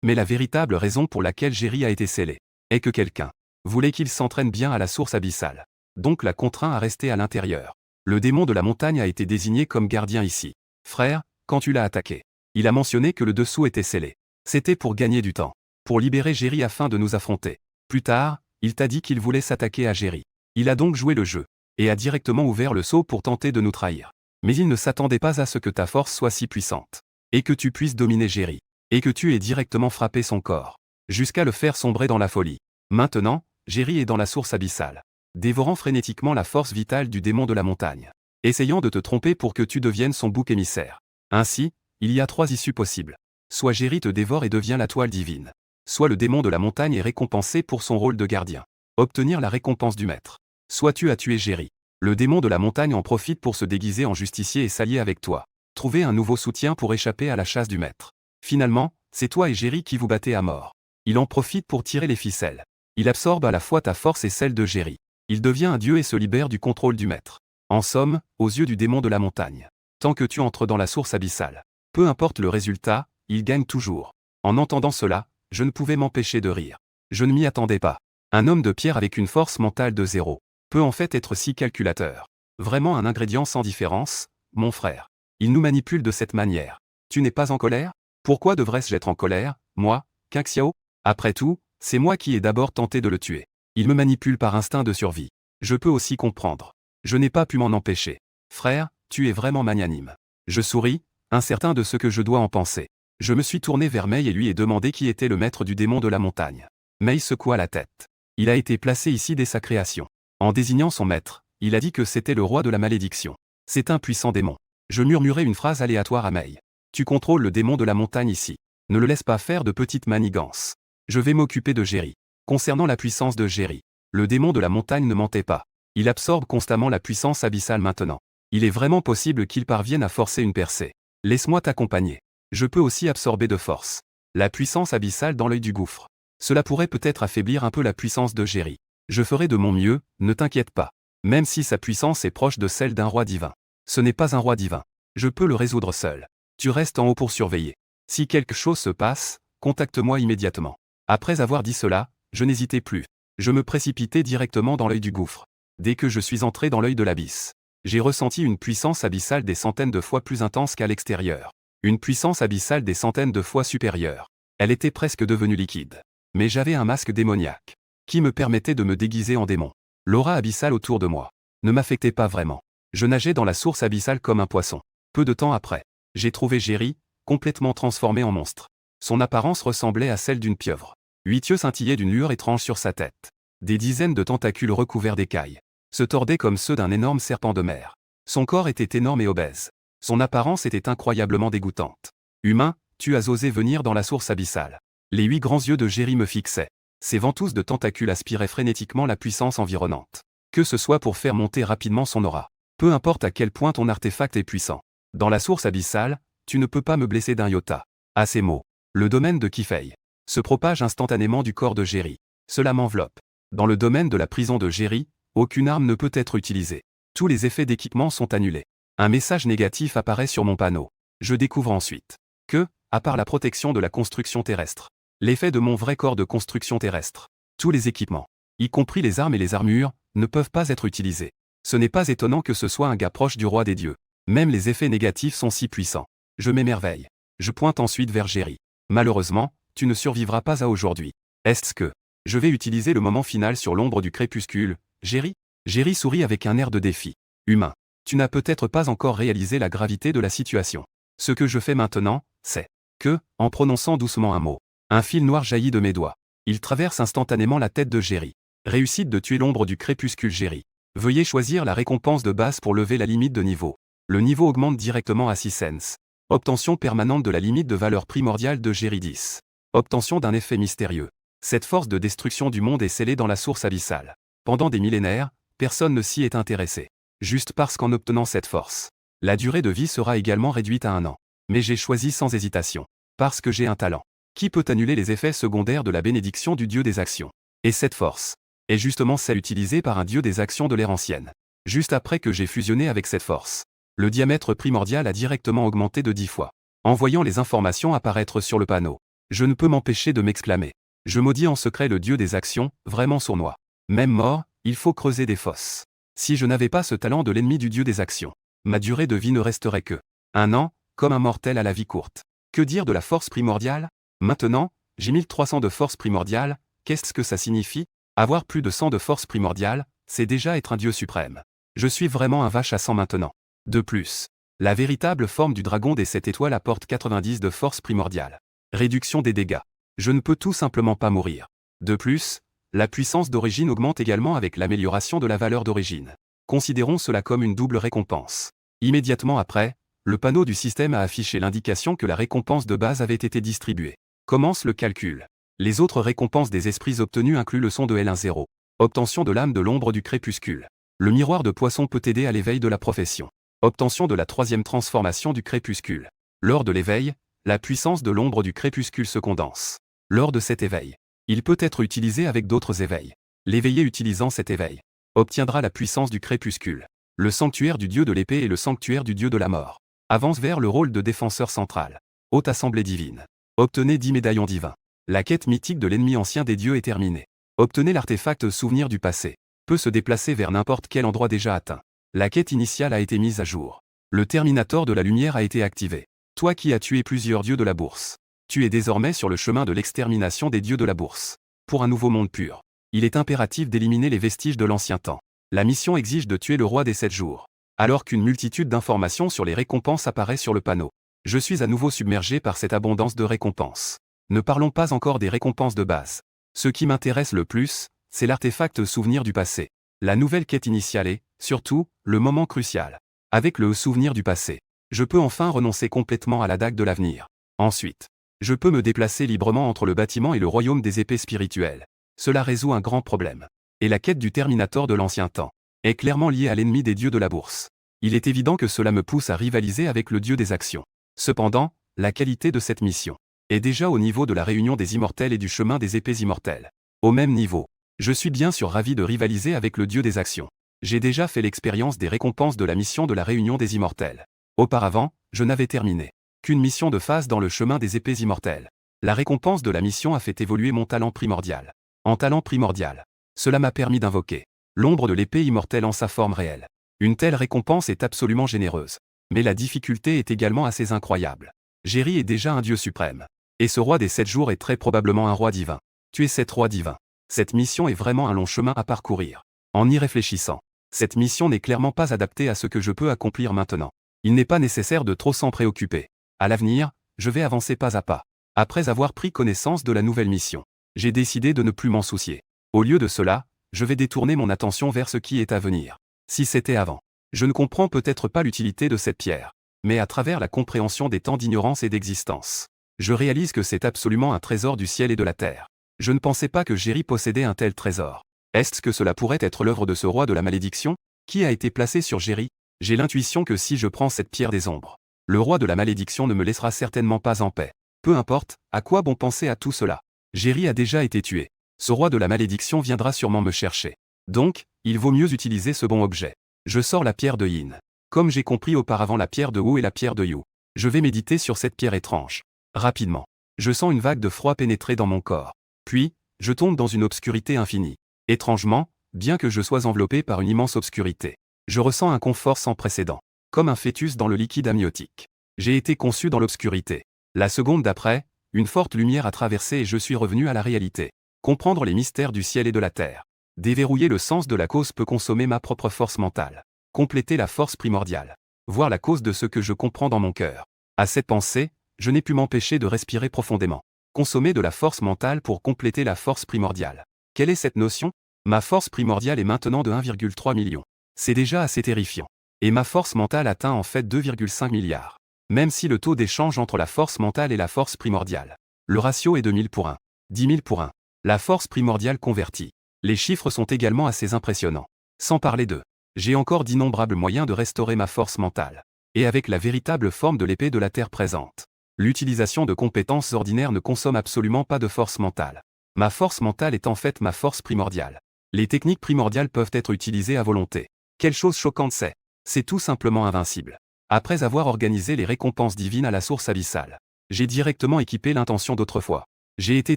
Mais la véritable raison pour laquelle Jerry a été scellé est que quelqu'un voulait qu'il s'entraîne bien à la source abyssale. Donc l'a contraint à rester à l'intérieur. Le démon de la montagne a été désigné comme gardien ici. Frère, quand tu l'as attaqué, il a mentionné que le dessous était scellé. C'était pour gagner du temps. Pour libérer Jerry afin de nous affronter. Plus tard, il t'a dit qu'il voulait s'attaquer à Jerry. Il a donc joué le jeu. Et a directement ouvert le sceau pour tenter de nous trahir. Mais il ne s'attendait pas à ce que ta force soit si puissante. Et que tu puisses dominer Jerry. Et que tu aies directement frappé son corps. Jusqu'à le faire sombrer dans la folie. Maintenant, Jerry est dans la source abyssale. Dévorant frénétiquement la force vitale du démon de la montagne. Essayant de te tromper pour que tu deviennes son bouc émissaire. Ainsi, il y a 3 issues possibles. Soit Jerry te dévore et devient la toile divine. Soit le démon de la montagne est récompensé pour son rôle de gardien. Obtenir la récompense du maître. Soit tu as tué Jerry. Le démon de la montagne en profite pour se déguiser en justicier et s'allier avec toi. Trouver un nouveau soutien pour échapper à la chasse du maître. Finalement, c'est toi et Jerry qui vous battez à mort. Il en profite pour tirer les ficelles. Il absorbe à la fois ta force et celle de Jerry. Il devient un dieu et se libère du contrôle du maître. En somme, aux yeux du démon de la montagne. Tant que tu entres dans la source abyssale. Peu importe le résultat, il gagne toujours. En entendant cela, je ne pouvais m'empêcher de rire. Je ne m'y attendais pas. Un homme de pierre avec une force mentale de 0 peut en fait être si calculateur. Vraiment un ingrédient sans différence, mon frère. Il nous manipule de cette manière. Tu n'es pas en colère? Pourquoi devrais-je être en colère, moi, Qiao? Après tout, c'est moi qui ai d'abord tenté de le tuer. Il me manipule par instinct de survie. Je peux aussi comprendre. Je n'ai pas pu m'en empêcher. Frère, tu es vraiment magnanime. Je souris, incertain de ce que je dois en penser. Je me suis tourné vers Mei et lui ai demandé qui était le maître du démon de la montagne. Mei secoua la tête. Il a été placé ici dès sa création. En désignant son maître, il a dit que c'était le roi de la malédiction. C'est un puissant démon. Je murmurai une phrase aléatoire à Mei. Tu contrôles le démon de la montagne ici. Ne le laisse pas faire de petites manigances. Je vais m'occuper de Jerry. Concernant la puissance de Jerry, le démon de la montagne ne mentait pas. Il absorbe constamment la puissance abyssale maintenant. Il est vraiment possible qu'il parvienne à forcer une percée. Laisse-moi t'accompagner. Je peux aussi absorber de force la puissance abyssale dans l'œil du gouffre. Cela pourrait peut-être affaiblir un peu la puissance de Jerry. Je ferai de mon mieux, ne t'inquiète pas. Même si sa puissance est proche de celle d'un roi divin. Ce n'est pas un roi divin. Je peux le résoudre seul. Tu restes en haut pour surveiller. Si quelque chose se passe, contacte-moi immédiatement. Après avoir dit cela, je n'hésitais plus. Je me précipitais directement dans l'œil du gouffre. Dès que je suis entré dans l'œil de l'abysse, j'ai ressenti une puissance abyssale des centaines de fois plus intense qu'à l'extérieur. Une puissance abyssale des centaines de fois supérieure. Elle était presque devenue liquide. Mais j'avais un masque démoniaque, qui me permettait de me déguiser en démon. L'aura abyssale autour de moi ne m'affectait pas vraiment. Je nageais dans la source abyssale comme un poisson. Peu de temps après, j'ai trouvé Jerry, complètement transformé en monstre. Son apparence ressemblait à celle d'une pieuvre. 8 yeux scintillaient d'une lueur étrange sur sa tête. Des dizaines de tentacules recouverts d'écailles se tordaient comme ceux d'un énorme serpent de mer. Son corps était énorme et obèse. Son apparence était incroyablement dégoûtante. Humain, tu as osé venir dans la source abyssale. Les 8 grands yeux de Jerry me fixaient. Ses ventouses de tentacules aspiraient frénétiquement la puissance environnante. Que ce soit pour faire monter rapidement son aura. Peu importe à quel point ton artefact est puissant. Dans la source abyssale, tu ne peux pas me blesser d'un iota. À ces mots, le domaine de Qifei se propage instantanément du corps de Jerry. Cela m'enveloppe. Dans le domaine de la prison de Jerry, aucune arme ne peut être utilisée. Tous les effets d'équipement sont annulés. Un message négatif apparaît sur mon panneau. Je découvre ensuite que, à part la protection de la construction terrestre, l'effet de mon vrai corps de construction terrestre, tous les équipements, y compris les armes et les armures, ne peuvent pas être utilisés. Ce n'est pas étonnant que ce soit un gars proche du roi des dieux. Même les effets négatifs sont si puissants. Je m'émerveille. Je pointe ensuite vers Géry. Malheureusement, tu ne survivras pas à aujourd'hui. Est-ce que je vais utiliser le moment final sur l'ombre du crépuscule, Géry? Géry sourit avec un air de défi. Humain. Tu n'as peut-être pas encore réalisé la gravité de la situation. Ce que je fais maintenant, c'est que, en prononçant doucement un mot, un fil noir jaillit de mes doigts. Il traverse instantanément la tête de Géry. Réussite de tuer l'ombre du crépuscule Géry. Veuillez choisir la récompense de base pour lever la limite de niveau. Le niveau augmente directement à 6 cents. Obtention permanente de la limite de valeur primordiale de Géry 10. Obtention d'un effet mystérieux. Cette force de destruction du monde est scellée dans la source abyssale. Pendant des millénaires, personne ne s'y est intéressé. Juste parce qu'en obtenant cette force, la durée de vie sera également réduite à 1 an. Mais j'ai choisi sans hésitation. Parce que j'ai un talent. Qui peut annuler les effets secondaires de la bénédiction du dieu des actions? Et cette force est justement celle utilisée par un dieu des actions de l'ère ancienne. Juste après que j'ai fusionné avec cette force, le diamètre primordial a directement augmenté de 10 fois. En voyant les informations apparaître sur le panneau, je ne peux m'empêcher de m'exclamer. Je maudis en secret le dieu des actions, vraiment sournois. Même mort, il faut creuser des fosses. Si je n'avais pas ce talent de l'ennemi du dieu des actions, ma durée de vie ne resterait que 1 an, comme un mortel à la vie courte. Que dire de la force primordiale? Maintenant, j'ai 1300 de force primordiale, qu'est-ce que ça signifie? Avoir plus de 100 de force primordiale, c'est déjà être un dieu suprême. Je suis vraiment un vache à 100 maintenant. De plus, la véritable forme du dragon des 7 étoiles apporte 90 de force primordiale. Réduction des dégâts. Je ne peux tout simplement pas mourir. De plus, la puissance d'origine augmente également avec l'amélioration de la valeur d'origine. Considérons cela comme une double récompense. Immédiatement après, le panneau du système a affiché l'indication que la récompense de base avait été distribuée. Commence le calcul. Les autres récompenses des esprits obtenus incluent le son de L10. Obtention de l'âme de l'ombre du crépuscule. Le miroir de poisson peut aider à l'éveil de la profession. Obtention de la 3e transformation du crépuscule. Lors de l'éveil, la puissance de l'ombre du crépuscule se condense. Lors de cet éveil, il peut être utilisé avec d'autres éveils. L'éveillé utilisant cet éveil obtiendra la puissance du crépuscule. Le sanctuaire du dieu de l'épée et le sanctuaire du dieu de la mort. Avance vers le rôle de défenseur central. Haute assemblée divine. Obtenez 10 médaillons divins. La quête mythique de l'ennemi ancien des dieux est terminée. Obtenez l'artefact souvenir du passé. Peut se déplacer vers n'importe quel endroit déjà atteint. La quête initiale a été mise à jour. Le Terminator de la lumière a été activé. Toi qui as tué plusieurs dieux de la bourse. Tu es désormais sur le chemin de l'extermination des dieux de la bourse. Pour un nouveau monde pur, il est impératif d'éliminer les vestiges de l'ancien temps. La mission exige de tuer le roi des 7 jours. Alors qu'une multitude d'informations sur les récompenses apparaît sur le panneau. Je suis à nouveau submergé par cette abondance de récompenses. Ne parlons pas encore des récompenses de base. Ce qui m'intéresse le plus, c'est l'artefact souvenir du passé. La nouvelle quête initiale et, surtout, le moment crucial. Avec le souvenir du passé, je peux enfin renoncer complètement à la dague de l'avenir. Ensuite, je peux me déplacer librement entre le bâtiment et le royaume des épées spirituelles. Cela résout un grand problème. Et la quête du Terminator de l'ancien temps est clairement liée à l'ennemi des dieux de la bourse. Il est évident que cela me pousse à rivaliser avec le dieu des actions. Cependant, la qualité de cette mission est déjà au niveau de la réunion des immortels et du chemin des épées immortelles. Au même niveau, je suis bien sûr ravi de rivaliser avec le dieu des actions. J'ai déjà fait l'expérience des récompenses de la mission de la réunion des immortels. Auparavant, je n'avais terminé qu'une mission de phase dans le chemin des épées immortelles. La récompense de la mission a fait évoluer mon talent primordial. En talent primordial, cela m'a permis d'invoquer l'ombre de l'épée immortelle en sa forme réelle. Une telle récompense est absolument généreuse. Mais la difficulté est également assez incroyable. Géry est déjà un dieu suprême. Et ce roi des 7 jours est très probablement un roi divin. Tu es 7 rois divins. Cette mission est vraiment un long chemin à parcourir. En y réfléchissant, cette mission n'est clairement pas adaptée à ce que je peux accomplir maintenant. Il n'est pas nécessaire de trop s'en préoccuper. À l'avenir, je vais avancer pas à pas. Après avoir pris connaissance de la nouvelle mission, j'ai décidé de ne plus m'en soucier. Au lieu de cela, je vais détourner mon attention vers ce qui est à venir. Si c'était avant, je ne comprends peut-être pas l'utilité de cette pierre. Mais à travers la compréhension des temps d'ignorance et d'existence, je réalise que c'est absolument un trésor du ciel et de la terre. Je ne pensais pas que Géry possédait un tel trésor. Est-ce que cela pourrait être l'œuvre de ce roi de la malédiction, qui a été placé sur Géry? J'ai l'intuition que si je prends cette pierre des ombres, le roi de la malédiction ne me laissera certainement pas en paix. Peu importe, à quoi bon penser à tout cela? Géry a déjà été tué. Ce roi de la malédiction viendra sûrement me chercher. Donc, il vaut mieux utiliser ce bon objet. Je sors la pierre de Yin. Comme j'ai compris auparavant la pierre de Wu et la pierre de Yu. Je vais méditer sur cette pierre étrange. Rapidement, je sens une vague de froid pénétrer dans mon corps. Puis, je tombe dans une obscurité infinie. Étrangement, bien que je sois enveloppé par une immense obscurité, Je ressens un confort sans précédent. Comme un fœtus dans le liquide amniotique. J'ai été conçu dans l'obscurité. La seconde d'après, une forte lumière a traversé et je suis revenu à la réalité. Comprendre les mystères du ciel et de la terre. Déverrouiller le sens de la cause peut consommer ma propre force mentale. Compléter la force primordiale. Voir la cause de ce que je comprends dans mon cœur. À cette pensée, je n'ai pu m'empêcher de respirer profondément. Consommer de la force mentale pour compléter la force primordiale. Quelle est cette notion? Ma force primordiale est maintenant de 1,3 million. C'est déjà assez terrifiant. Et ma force mentale atteint en fait 2,5 milliards. Même si le taux d'échange entre la force mentale et la force primordiale. Le ratio est de 1000 pour 1. 10 000 pour 1. La force primordiale convertie. Les chiffres sont également assez impressionnants. Sans parler d'eux. J'ai encore d'innombrables moyens de restaurer ma force mentale. Et avec la véritable forme de l'épée de la Terre présente. L'utilisation de compétences ordinaires ne consomme absolument pas de force mentale. Ma force mentale est en fait ma force primordiale. Les techniques primordiales peuvent être utilisées à volonté. Quelle chose choquante c'est. C'est tout simplement invincible. Après avoir organisé les récompenses divines à la source abyssale, j'ai directement équipé l'intention d'autrefois. J'ai été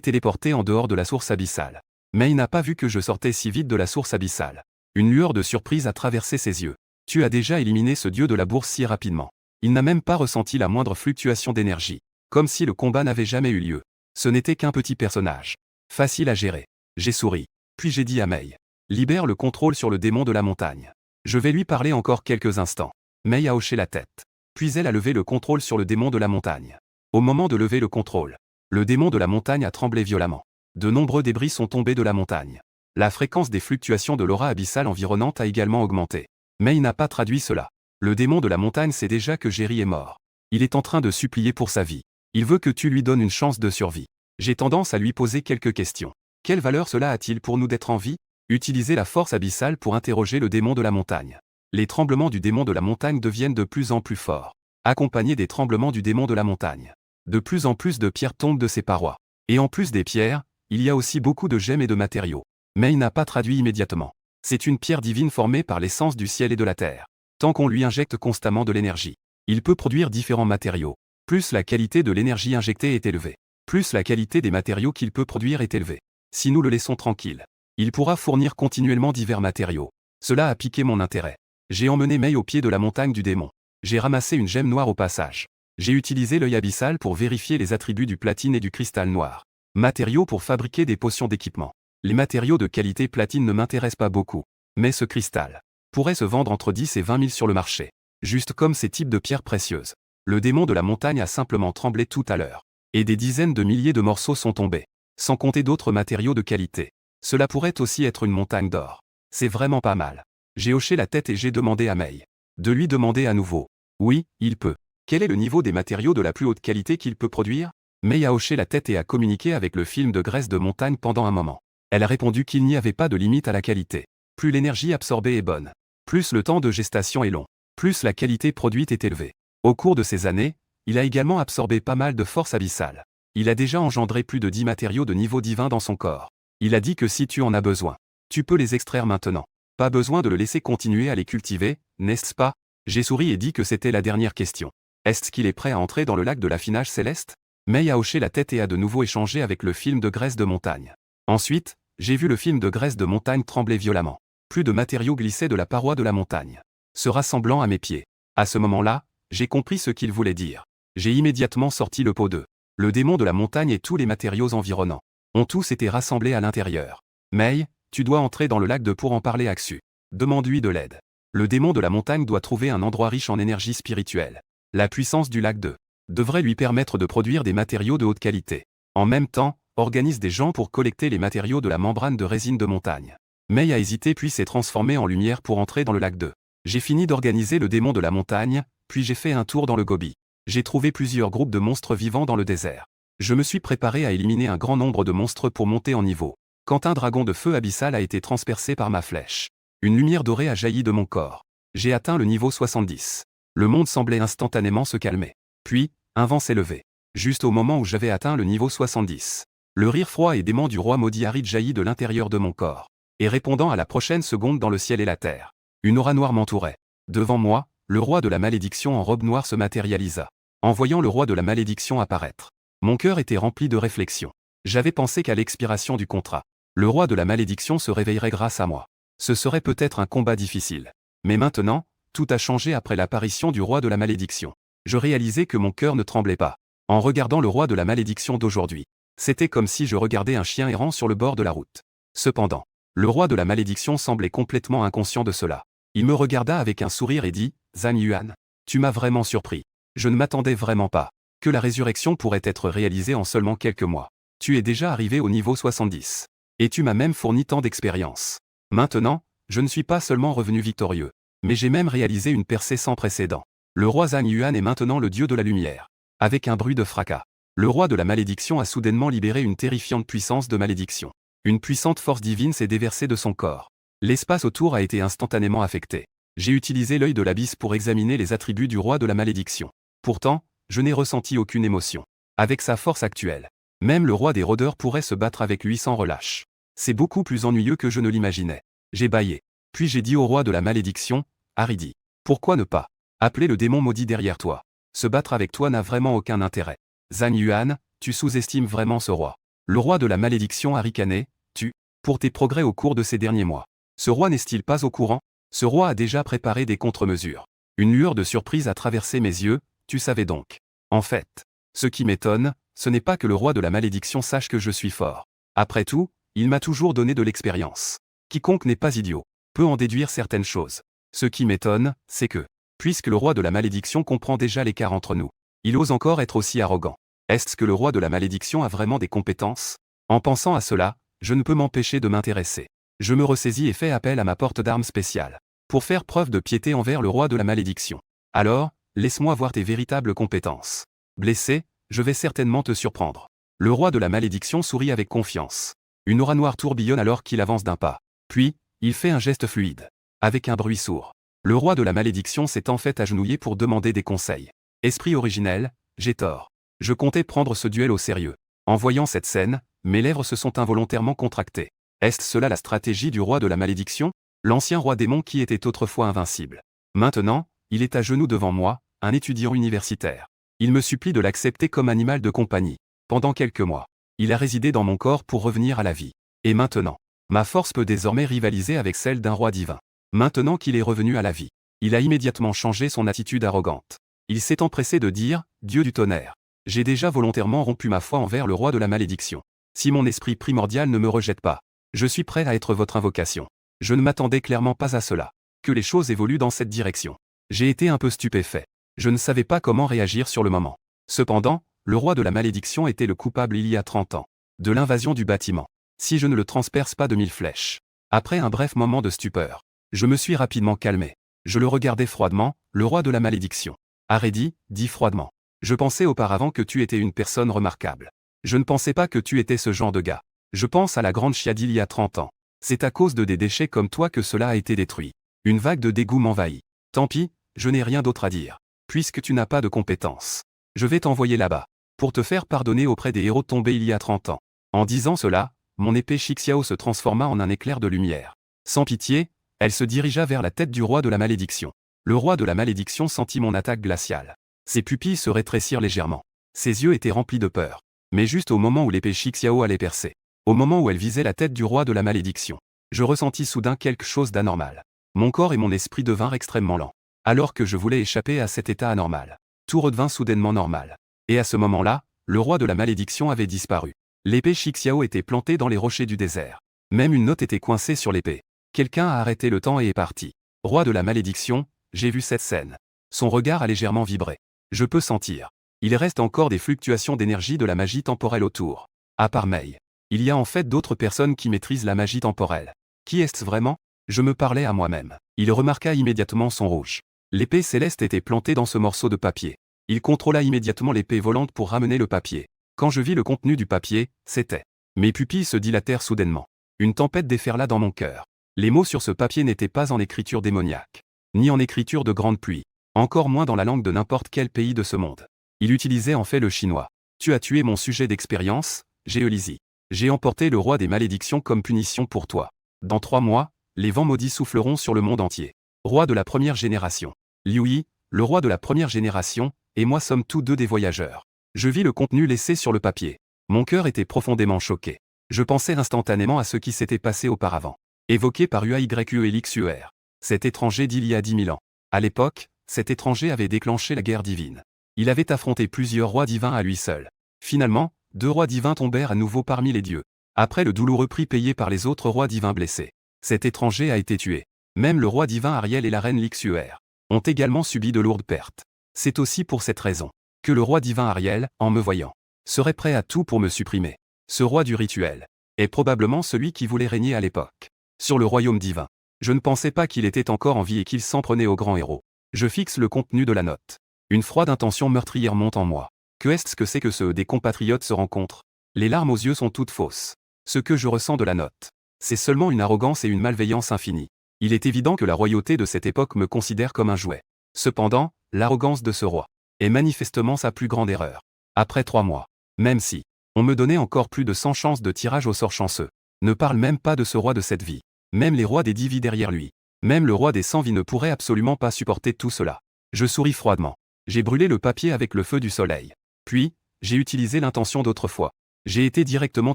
téléporté en dehors de la source abyssale. Mais il n'a pas vu que je sortais si vite de la source abyssale. Une lueur de surprise a traversé ses yeux. Tu as déjà éliminé ce dieu de la bourse si rapidement. Il n'a même pas ressenti la moindre fluctuation d'énergie. Comme si le combat n'avait jamais eu lieu. Ce n'était qu'un petit personnage. Facile à gérer. J'ai souri. Puis j'ai dit à Mei. Libère le contrôle sur le démon de la montagne. Je vais lui parler encore quelques instants. Mei a hoché la tête. Puis elle a levé le contrôle sur le démon de la montagne. Au moment de lever le contrôle, le démon de la montagne a tremblé violemment. De nombreux débris sont tombés de la montagne. La fréquence des fluctuations de l'aura abyssale environnante a également augmenté. Mais il n'a pas traduit cela. Le démon de la montagne sait déjà que Jerry est mort. Il est en train de supplier pour sa vie. Il veut que tu lui donnes une chance de survie. J'ai tendance à lui poser quelques questions. Quelle valeur cela a-t-il pour nous d'être en vie? Utiliser la force abyssale pour interroger le démon de la montagne. Les tremblements du démon de la montagne deviennent de plus en plus forts. Accompagnés des tremblements du démon de la montagne. De plus en plus de pierres tombent de ses parois. Et en plus des pierres, il y a aussi beaucoup de gemmes et de matériaux. Mais il n'a pas traduit immédiatement. C'est une pierre divine formée par l'essence du ciel et de la terre. Tant qu'on lui injecte constamment de l'énergie, il peut produire différents matériaux. Plus la qualité de l'énergie injectée est élevée, plus la qualité des matériaux qu'il peut produire est élevée. Si nous le laissons tranquille, il pourra fournir continuellement divers matériaux. Cela a piqué mon intérêt. J'ai emmené Mei au pied de la montagne du démon. J'ai ramassé une gemme noire au passage. J'ai utilisé l'œil abyssal pour vérifier les attributs du platine et du cristal noir. Matériaux pour fabriquer des potions d'équipement. Les matériaux de qualité platine ne m'intéressent pas beaucoup. Mais ce cristal pourrait se vendre entre 10 et 20 000 sur le marché. Juste comme ces types de pierres précieuses. Le démon de la montagne a simplement tremblé tout à l'heure. Et des dizaines de milliers de morceaux sont tombés. Sans compter d'autres matériaux de qualité. Cela pourrait aussi être une montagne d'or. C'est vraiment pas mal. J'ai hoché la tête et j'ai demandé à Mei de lui demander à nouveau. Oui, il peut. Quel est le niveau des matériaux de la plus haute qualité qu'il peut produire? Mei a hoché la tête et a communiqué avec le film de graisse de montagne pendant un moment. Elle a répondu qu'il n'y avait pas de limite à la qualité. Plus l'énergie absorbée est bonne, plus le temps de gestation est long, plus la qualité produite est élevée. Au cours de ces années, il a également absorbé pas mal de force abyssale. Il a déjà engendré plus de 10 matériaux de niveau divin dans son corps. Il a dit que si tu en as besoin, tu peux les extraire maintenant. Pas besoin de le laisser continuer à les cultiver, n'est-ce pas? J'ai souri et dit que c'était la dernière question. Est-ce qu'il est prêt à entrer dans le lac de l'affinage céleste? Mei a hoché la tête et a de nouveau échangé avec le film de graisse de montagne. Ensuite, j'ai vu le film de graisse de montagne trembler violemment. Plus de matériaux glissaient de la paroi de la montagne, se rassemblant à mes pieds. À ce moment-là, j'ai compris ce qu'il voulait dire. J'ai immédiatement sorti le pot d'œuf. Le démon de la montagne et tous les matériaux environnants ont tous été rassemblés à l'intérieur. Mei, tu dois entrer dans le lac de pour en parler à Xu. Demande-lui de l'aide. Le démon de la montagne doit trouver un endroit riche en énergie spirituelle. La puissance du lac 2 devrait lui permettre de produire des matériaux de haute qualité. En même temps, organise des gens pour collecter les matériaux de la membrane de résine de montagne. Mei a hésité puis s'est transformé en lumière pour entrer dans le lac 2. J'ai fini d'organiser le démon de la montagne, puis j'ai fait un tour dans le Gobi. J'ai trouvé plusieurs groupes de monstres vivants dans le désert. Je me suis préparé à éliminer un grand nombre de monstres pour monter en niveau. Quand un dragon de feu abyssal a été transpercé par ma flèche, une lumière dorée a jailli de mon corps. J'ai atteint le niveau 70. Le monde semblait instantanément se calmer. Puis, un vent s'est levé. Juste au moment où j'avais atteint le niveau 70. Le rire froid et dément du roi maudit Harid jaillit de l'intérieur de mon corps. Et répondant à la prochaine seconde dans le ciel et la terre. Une aura noire m'entourait. Devant moi, le roi de la malédiction en robe noire se matérialisa. En voyant le roi de la malédiction apparaître, mon cœur était rempli de réflexion. J'avais pensé qu'à l'expiration du contrat, le roi de la malédiction se réveillerait grâce à moi. Ce serait peut-être un combat difficile. Mais maintenant, tout a changé après l'apparition du roi de la malédiction. Je réalisais que mon cœur ne tremblait pas. En regardant le roi de la malédiction d'aujourd'hui, c'était comme si je regardais un chien errant sur le bord de la route. Cependant, le roi de la malédiction semblait complètement inconscient de cela. Il me regarda avec un sourire et dit, « Zhang Yuan, tu m'as vraiment surpris. Je ne m'attendais vraiment pas que la résurrection pourrait être réalisée en seulement quelques mois. Tu es déjà arrivé au niveau 70. Et tu m'as même fourni tant d'expérience. Maintenant, je ne suis pas seulement revenu victorieux, mais j'ai même réalisé une percée sans précédent. Le roi Zhang Yuan est maintenant le dieu de la lumière. » Avec un bruit de fracas, le roi de la malédiction a soudainement libéré une terrifiante puissance de malédiction. Une puissante force divine s'est déversée de son corps. L'espace autour a été instantanément affecté. J'ai utilisé l'œil de l'abysse pour examiner les attributs du roi de la malédiction. Pourtant, je n'ai ressenti aucune émotion. Avec sa force actuelle, même le roi des rôdeurs pourrait se battre avec lui sans relâche. C'est beaucoup plus ennuyeux que je ne l'imaginais. J'ai bâillé. Puis j'ai dit au roi de la malédiction, « Aridi, pourquoi ne pas appeler le démon maudit derrière toi? Se battre avec toi n'a vraiment aucun intérêt. Zhang Yuan, tu sous-estimes vraiment ce roi. » Le roi de la malédiction a ricané, « Tu, pour tes progrès au cours de ces derniers mois. Ce roi n'est-il pas au courant? Ce roi a déjà préparé des contre-mesures. » Une lueur de surprise a traversé mes yeux, « Tu savais donc. » En fait, ce qui m'étonne, ce n'est pas que le roi de la malédiction sache que je suis fort. Après tout, il m'a toujours donné de l'expérience. Quiconque n'est pas idiot peut en déduire certaines choses. Ce qui m'étonne, c'est que, puisque le roi de la malédiction comprend déjà l'écart entre nous, il ose encore être aussi arrogant. Est-ce que le roi de la malédiction a vraiment des compétences? En pensant à cela, je ne peux m'empêcher de m'intéresser. Je me ressaisis et fais appel à ma porte d'armes spéciale, pour faire preuve de piété envers le roi de la malédiction. Alors, laisse-moi voir tes véritables compétences. Blessé, je vais certainement te surprendre. Le roi de la malédiction sourit avec confiance. Une aura noire tourbillonne alors qu'il avance d'un pas. Puis, il fait un geste fluide. Avec un bruit sourd. Le roi de la malédiction s'est en fait agenouillé pour demander des conseils. Esprit originel, j'ai tort. Je comptais prendre ce duel au sérieux. En voyant cette scène, mes lèvres se sont involontairement contractées. Est-ce cela la stratégie du roi de la malédiction? L'ancien roi démon qui était autrefois invincible. Maintenant, il est à genoux devant moi, un étudiant universitaire. Il me supplie de l'accepter comme animal de compagnie. Pendant quelques mois, il a résidé dans mon corps pour revenir à la vie. Et maintenant, ma force peut désormais rivaliser avec celle d'un roi divin. Maintenant qu'il est revenu à la vie, il a immédiatement changé son attitude arrogante. Il s'est empressé de dire, « Dieu du tonnerre. J'ai déjà volontairement rompu ma foi envers le roi de la malédiction. Si mon esprit primordial ne me rejette pas, je suis prêt à être votre invocation. » Je ne m'attendais clairement pas à cela. Que les choses évoluent dans cette direction. J'ai été un peu stupéfait. Je ne savais pas comment réagir sur le moment. Cependant, le roi de la malédiction était le coupable il y a 30 ans. De l'invasion du bâtiment. Si je ne le transperce pas de 1000 flèches. Après un bref moment de stupeur, je me suis rapidement calmé. Je le regardais froidement, le roi de la malédiction. Aridi, dit froidement. Je pensais auparavant que tu étais une personne remarquable. Je ne pensais pas que tu étais ce genre de gars. Je pense à la grande chia d'il y a 30 ans. C'est à cause de des déchets comme toi que cela a été détruit. Une vague de dégoût m'envahit. Tant pis, je n'ai rien d'autre à dire. Puisque tu n'as pas de compétences. Je vais t'envoyer là-bas. Pour te faire pardonner auprès des héros tombés il y a 30 ans. En disant cela, mon épée Shixiao se transforma en un éclair de lumière. Sans pitié, elle se dirigea vers la tête du roi de la malédiction. Le roi de la malédiction sentit mon attaque glaciale. Ses pupilles se rétrécirent légèrement. Ses yeux étaient remplis de peur. Mais juste au moment où l'épée Shixiao allait percer. Au moment où elle visait la tête du roi de la malédiction. Je ressentis soudain quelque chose d'anormal. Mon corps et mon esprit devinrent extrêmement lents. Alors que je voulais échapper à cet état anormal. Tout redevint soudainement normal. Et à ce moment-là, le roi de la malédiction avait disparu. L'épée Shixiao était plantée dans les rochers du désert. Même une note était coincée sur l'épée. Quelqu'un a arrêté le temps et est parti. Roi de la malédiction, j'ai vu cette scène. Son regard a légèrement vibré. Je peux sentir. Il reste encore des fluctuations d'énergie de la magie temporelle autour. À part Mei. Il y a en fait d'autres personnes qui maîtrisent la magie temporelle. Qui est-ce vraiment? Je me parlais à moi-même. Il remarqua immédiatement son rouge. L'épée céleste était plantée dans ce morceau de papier. Il contrôla immédiatement l'épée volante pour ramener le papier. Quand je vis le contenu du papier, c'était. Mes pupilles se dilatèrent soudainement. Une tempête déferla dans mon cœur. Les mots sur ce papier n'étaient pas en écriture démoniaque. Ni en écriture de grande pluie. Encore moins dans la langue de n'importe quel pays de ce monde. Il utilisait en fait le chinois. Tu as tué mon sujet d'expérience, Géolisi. J'ai emporté le roi des malédictions comme punition pour toi. Dans 3 mois, les vents maudits souffleront sur le monde entier. Roi de la première génération. Liu Yi, le roi de la première génération, et moi sommes tous deux des voyageurs. Je vis le contenu laissé sur le papier. Mon cœur était profondément choqué. Je pensais instantanément à ce qui s'était passé auparavant. Évoqué par UAYUELXUR. Cet étranger d'il y a 10 000 ans. À l'époque, cet étranger avait déclenché la guerre divine. Il avait affronté plusieurs rois divins à lui seul. Finalement, 2 rois divins tombèrent à nouveau parmi les dieux. Après le douloureux prix payé par les autres rois divins blessés, cet étranger a été tué. Même le roi divin Ariel et la reine Lixuer ont également subi de lourdes pertes. C'est aussi pour cette raison que le roi divin Ariel, en me voyant, serait prêt à tout pour me supprimer. Ce roi du rituel est probablement celui qui voulait régner à l'époque sur le royaume divin. Je ne pensais pas qu'il était encore en vie et qu'il s'en prenait au grand héros. Je fixe le contenu de la note. Une froide intention meurtrière monte en moi. Que est-ce que c'est que ceux des compatriotes se rencontrent? Les larmes aux yeux sont toutes fausses. Ce que je ressens de la note, c'est seulement une arrogance et une malveillance infinie. Il est évident que la royauté de cette époque me considère comme un jouet. Cependant, l'arrogance de ce roi est manifestement sa plus grande erreur. Après 3 mois, même si on me donnait encore plus de 100 chances de tirage au sort chanceux, ne parle même pas de ce roi de cette vie. Même les rois des 10 vies derrière lui, même le roi des 100 vies ne pourrait absolument pas supporter tout cela. Je souris froidement. J'ai brûlé le papier avec le feu du soleil. Puis, j'ai utilisé l'intention d'autrefois. J'ai été directement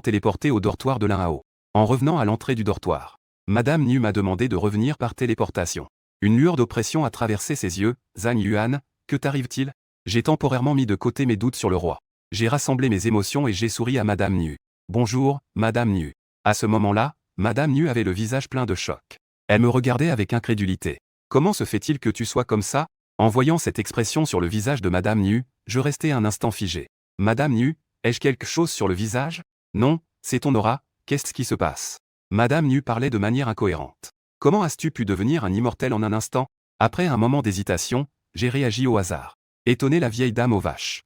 téléporté au dortoir de l'un-haut. En revenant à l'entrée du dortoir, Madame Nu m'a demandé de revenir par téléportation. Une lueur d'oppression a traversé ses yeux. Zhang Yuan, que t'arrive-t-il? J'ai temporairement mis de côté mes doutes sur le roi. J'ai rassemblé mes émotions et j'ai souri à Madame Nu. Bonjour, Madame Nu. À ce moment-là, Madame Nu avait le visage plein de choc. Elle me regardait avec incrédulité. Comment se fait-il que tu sois comme ça? En voyant cette expression sur le visage de Madame Nu, je restais un instant figé. Madame Nu, ai-je quelque chose sur le visage? Non, c'est ton aura, qu'est-ce qui se passe? Madame Nu parlait de manière incohérente. Comment as-tu pu devenir un immortel en un instant? Après un moment d'hésitation, j'ai réagi au hasard. Étonné la vieille dame aux vaches.